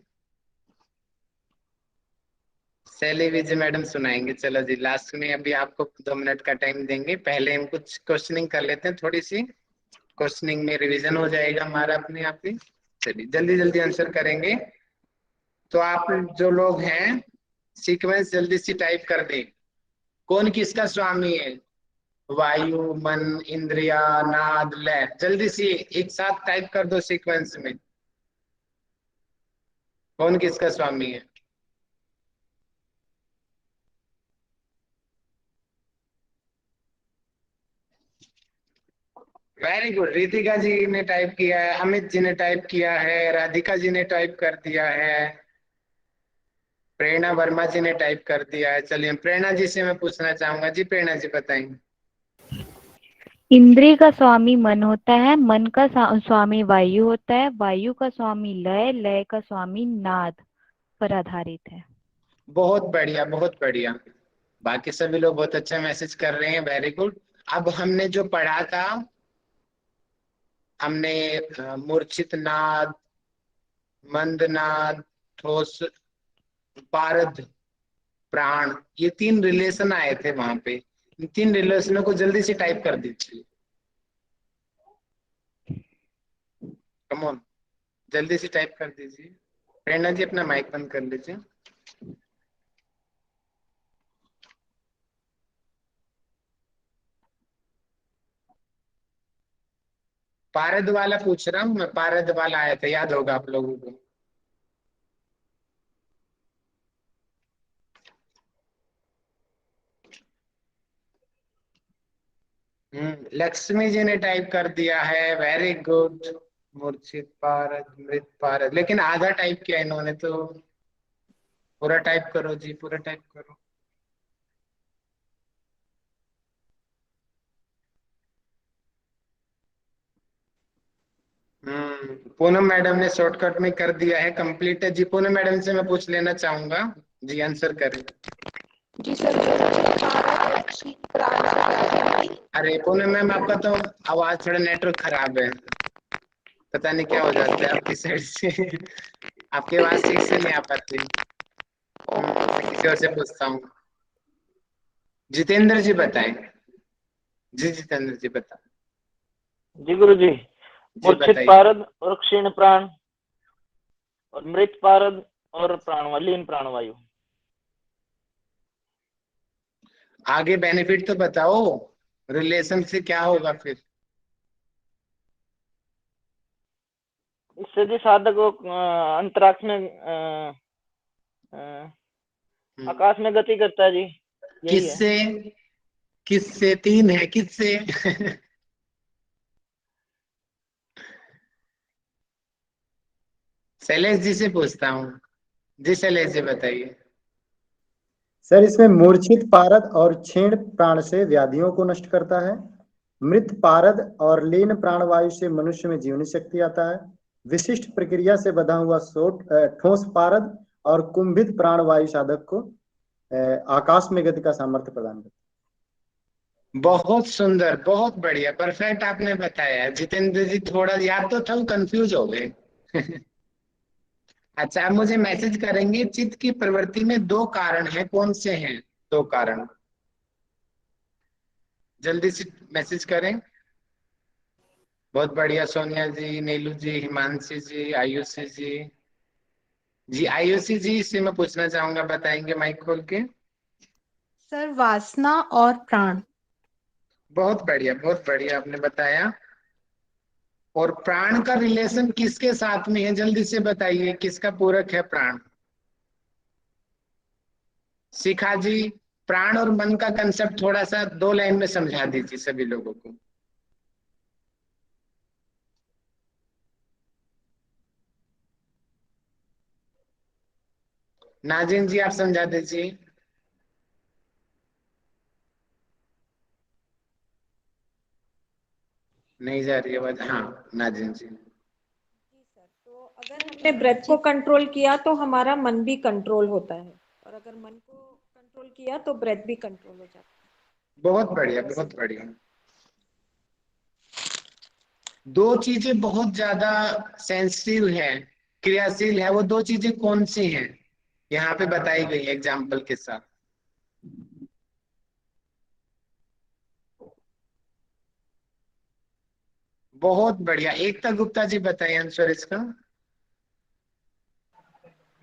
शैली विजय मैडम सुनाएंगे। चलो जी, लास्ट में अभी आपको 2 मिनट का टाइम देंगे। पहले हम कुछ क्वेश्चनिंग कर लेते हैं, थोड़ी सी क्वेश्चनिंग में रिवीजन हो जाएगा हमारा अपने आप ही। चलिए जल्दी जल्दी आंसर करेंगे। तो आप जो लोग हैं सीक्वेंस जल्दी से टाइप कर दें। कौन किसका स्वामी है? वायु, मन, इंद्रिया, नाद, लय। जल्दी से एक साथ टाइप कर दो सीक्वेंस में, कौन किसका स्वामी है? वेरी गुड, रितिका जी ने टाइप किया है, अमित जी ने टाइप किया है, राधिका जी ने टाइप कर दिया है, प्रेरणा वर्मा जी ने टाइप कर दिया है। चलिए प्रेरणा जी से मैं पूछना चाहूंगा। जी प्रेरणा जी बताएंगे। इंद्रिय का स्वामी मन होता है, मन का स्वामी वायु होता है, वायु का स्वामी लय, लय का स्वामी नाद पर आधारित है। बहुत बढ़िया, बहुत बढ़िया। बाकी सभी लोग बहुत अच्छा मैसेज कर रहे हैं, वेरी गुड। अब हमने जो पढ़ा था, हमने मूर्छित नाद, मंद नाद, ठोस, पारद, प्राण, ये 3 रिलेशन आए थे वहां पे। इन 3 रिलेशनों को जल्दी से टाइप कर दीजिए, कम ऑन, जल्दी से टाइप कर दीजिए। प्रेरणा जी अपना माइक बंद कर लीजिए। पारद वाला पूछ रहा हूं मैं, पारद वाला आया था, याद होगा आप लोगों को। लक्ष्मी जी ने टाइप कर दिया है, वेरी गुड। मूर्छित पारद, मृत पारद, लेकिन आधा टाइप किया इन्होंने, तो पूरा टाइप करो जी, पूरा टाइप करो। पूनम मैडम ने शॉर्टकट में कर दिया है, कंप्लीट है जी। पूनम मैडम से मैं पूछ लेना चाहूंगा जी, आंसर करें। जी सर, अरे पूनम मैम, आपका तो आवाज थोड़ा नेटवर्क खराब है, पता नहीं क्या हो जाता है आपकी साइड से। आपकी आवाज ठीक से नहीं आ पाती। किसी और से पूछता हूँ। जितेंद्र जी बताएं। जी जितेंद्र जी बता। जी गुरु जी। जी मूर्छित बताइए। पारद और क्षीण प्राण और मृत पारद और लीन प्राणवायु। आगे बेनिफिट तो बताओ, रिलेशन से क्या होगा फिर? इससे जी साधक को अंतरिक्ष में आकाश में गति करता है जी, यही है। किससे? किससे? 3 है, किससे? शैलेश जी से पूछता हूँ। जी शैलेश जी बताइए। सर इसमें मूर्छित पारद और क्षीण प्राण से व्याधियों को नष्ट करता है। मृत पारद और लीन प्राणवायु से मनुष्य में जीवनी शक्ति आता है। विशिष्ट प्रक्रिया से बधा हुआ ठोस पारद और कुंभित प्राणवायु साधक को आकाश में गति का सामर्थ्य प्रदान करता है। बहुत सुंदर, बहुत बढ़िया, परफेक्ट आपने बताया। जितेंद्र जी थोड़ा याद तो था, कंफ्यूज हो गए। अच्छा, आप मुझे मैसेज करेंगे चित्त की प्रवृत्ति में 2 कारण हैं, कौन से हैं 2 कारण? जल्दी से मैसेज करें। बहुत बढ़िया, सोनिया जी, नीलू जी, हिमांशी जी, आयुषी जी। जी आयुषी जी से मैं पूछना चाहूंगा, बताएंगे माइक खोल के। सर वासना और प्राण। बहुत बढ़िया आपने बताया। और प्राण का रिलेशन किसके साथ में है, जल्दी से बताइए, किसका पूरक है प्राण? शिखा जी, प्राण और मन का कंसेप्ट थोड़ा सा 2 लाइन में समझा दीजिए सभी लोगों को। नाजिन जी आप समझा दीजिए। नहीं जा रही आवाज। हाँ नाजिन जी। तो अगर हमने ब्रेथ को कंट्रोल किया तो हमारा मन भी कंट्रोल होता है, और अगर मन को कंट्रोल किया तो ब्रेथ भी कंट्रोल हो जाता है। बहुत बढ़िया, बहुत बढ़िया। 2 चीजें बहुत ज्यादा सेंसिटिव है, क्रियाशील है, वो 2 चीजें कौन सी हैं? यहाँ पे बताई गई एग्जाम्पल के साथ। बहुत बढ़िया, एकता गुप्ता जी बताइए आंसर इसका।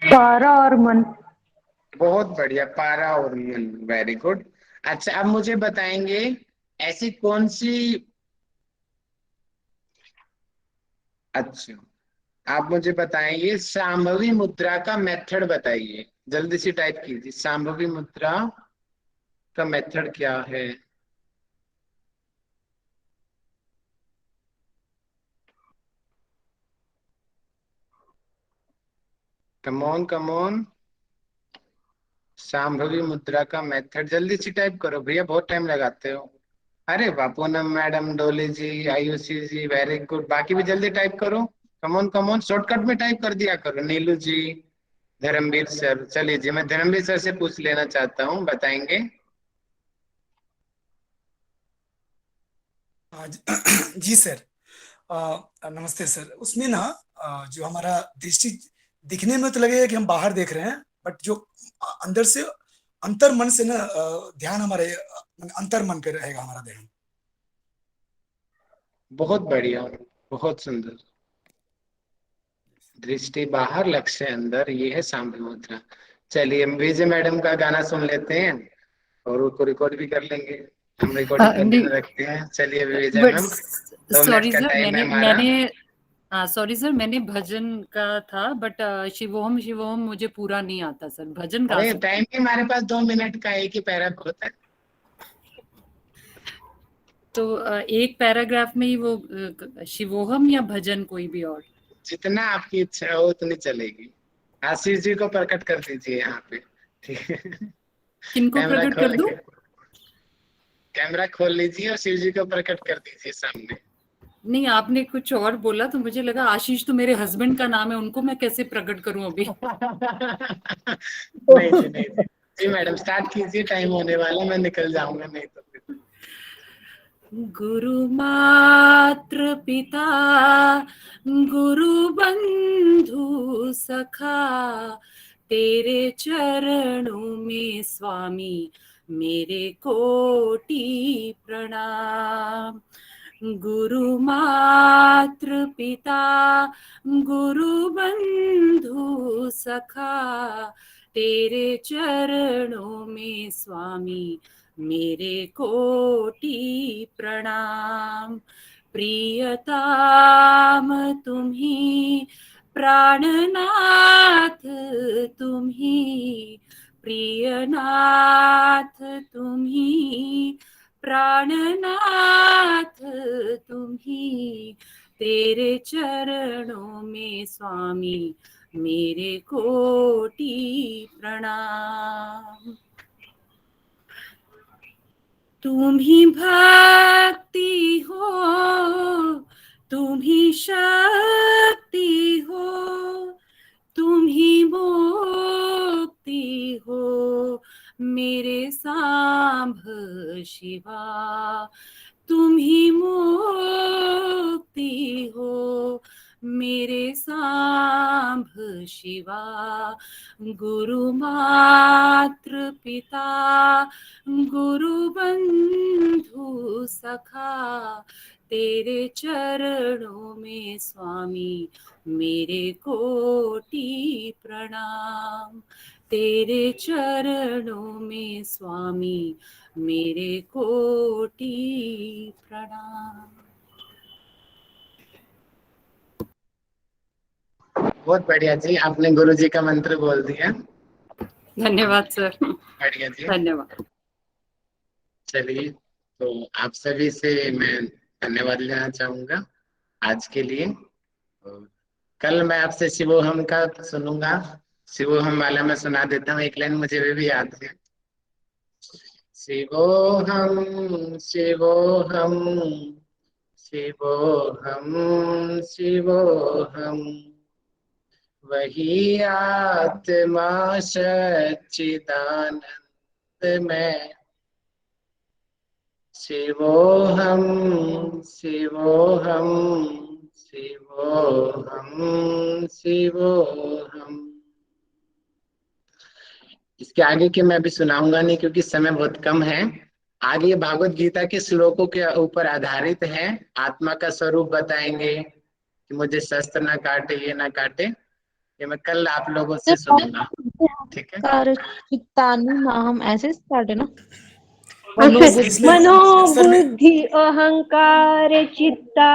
पारा और मन। बहुत बढ़िया, पारा और मन, वेरी गुड। अच्छा, अब मुझे बताएंगे ऐसी कौन सी, अच्छा आप मुझे बताएंगे सांभवी मुद्रा का मेथड बताइए, जल्दी से टाइप कीजिए, सांभवी मुद्रा का मेथड क्या है? कमॉन कमॉन, सांभवी मुद्रा का मेथड जल्दी से टाइप करो भैया, बहुत टाइम लगाते हो। अरे वाह, पूनम मैडम, डोली जी, आयुषी जी, वेरी गुड। बाकी भी जल्दी टाइप करो, कमॉन कमॉन, शॉर्टकट में टाइप कर दिया करो। नीलू जी, धर्मवीर सर। चलिए जी, मैं धर्मवीर सर से पूछ लेना चाहता हूँ, बताएंगे। जी सर। नमस्ते सर। उसमें ना जो हमारा दृष्टि दिखने में तो लगेगा कि हम बाहर देख रहे हैं, बट जो अंदर से अंतर मन से ना ध्यान हमारे अंतर मन पे रहेगा हमारा ध्यान। बहुत बढ़िया, बहुत सुंदर। दृष्टि बाहर, लक्ष्य अंदर, ये है सांभवी मुद्रा। चलिए विजय मैडम का गाना सुन लेते हैं और उसको रिकॉर्ड भी कर लेंगे, हम रिकॉर्डिंग करने में रखते हैं। चलिए विजय बट मैम, 2 मिनट सॉरी का सर, टाइम है मैंने हमारा। मैंने सॉरी सर, मैंने भजन का था, बट शिवोहम शिवोहम मुझे पूरा नहीं आता सर, भजन गा अरे सकते। टाइम ही हमारे पास 2 मिनट का, एक ही पैरा होता है। तो एक पैराग्राफ में ही वो शिवोहम या भजन कोई भी और? जितना आपकी इच्छा हो उतनी चलेगी। आशीष जी को प्रकट कर दीजिए यहाँ पे, ठीक है? किनको कैमरा प्रकट कर खोल दूं? के, कैमरा खोल लीजिए और शिव जी को प्रकट कर दीजिए सामने। नहीं, आपने कुछ और बोला तो मुझे लगा आशीष तो मेरे हस्बैंड का नाम है, उनको मैं कैसे प्रकट करूं अभी? नहीं जी, नहीं जी। जी मैडम स्टार्ट कीजिए, टाइम होने वाला, मैं निकल जाऊंगा नहीं तो फिर। गुरु मात्र पिता, गुरु बंधु सखा, तेरे चरणों में स्वामी मेरे कोटि प्रणाम। गुरु मातृ पिता गुरु बंधु सखा, तेरे चरणों में स्वामी मेरे कोटि प्रणाम। प्रियतम तुम्ही प्राणनाथ तुम्ही, प्रियनाथ तुम्ही प्राणनाथ तुम्ही, तेरे चरणों में स्वामी मेरे कोटि प्रणाम। तुम्ही भक्ति हो तुम्ही शक्ति हो, तुम्ही मुक्ति हो मेरे सांभ शिवा, तुम्ही मुक्ति हो मेरे सांभ शिवा। गुरु मातृ पिता गुरु बंधु सखा, तेरे चरणों में स्वामी मेरे कोटि प्रणाम। तेरे चरणों में स्वामी मेरे कोटि प्रणाम। बहुत बढ़िया जी, आपने गुरु जी का मंत्र बोल दिया। धन्यवाद सर। बढ़िया जी, धन्यवाद। चलिए, तो आप सभी से मैं धन्यवाद लेना चाहूंगा आज के लिए। कल मैं आपसे शिवोहम का सुनूंगा। शिवोहम वाला मैं सुना देता हूँ, एक लाइन मुझे भी याद है। शिवोहम शिवोहम शिवोहम शिवोहम, वही आत्मा सच्चिदानंद में। शिवोहम शिवोहम शिवोहम शिवोहम। इसके आगे के मैं भी सुनाऊंगा नहीं क्योंकि समय बहुत कम है। आगे भागवत गीता के श्लोकों के ऊपर आधारित है। आत्मा का स्वरूप बताएंगे कि मुझे शस्त्र ना काटे, ये ना काटे। ये मैं कल आप लोगों से सुनूंगा, ठीक है। हम ऐसे स्टार्ट है ना। मनोबुद्धि अहंकार चित्ता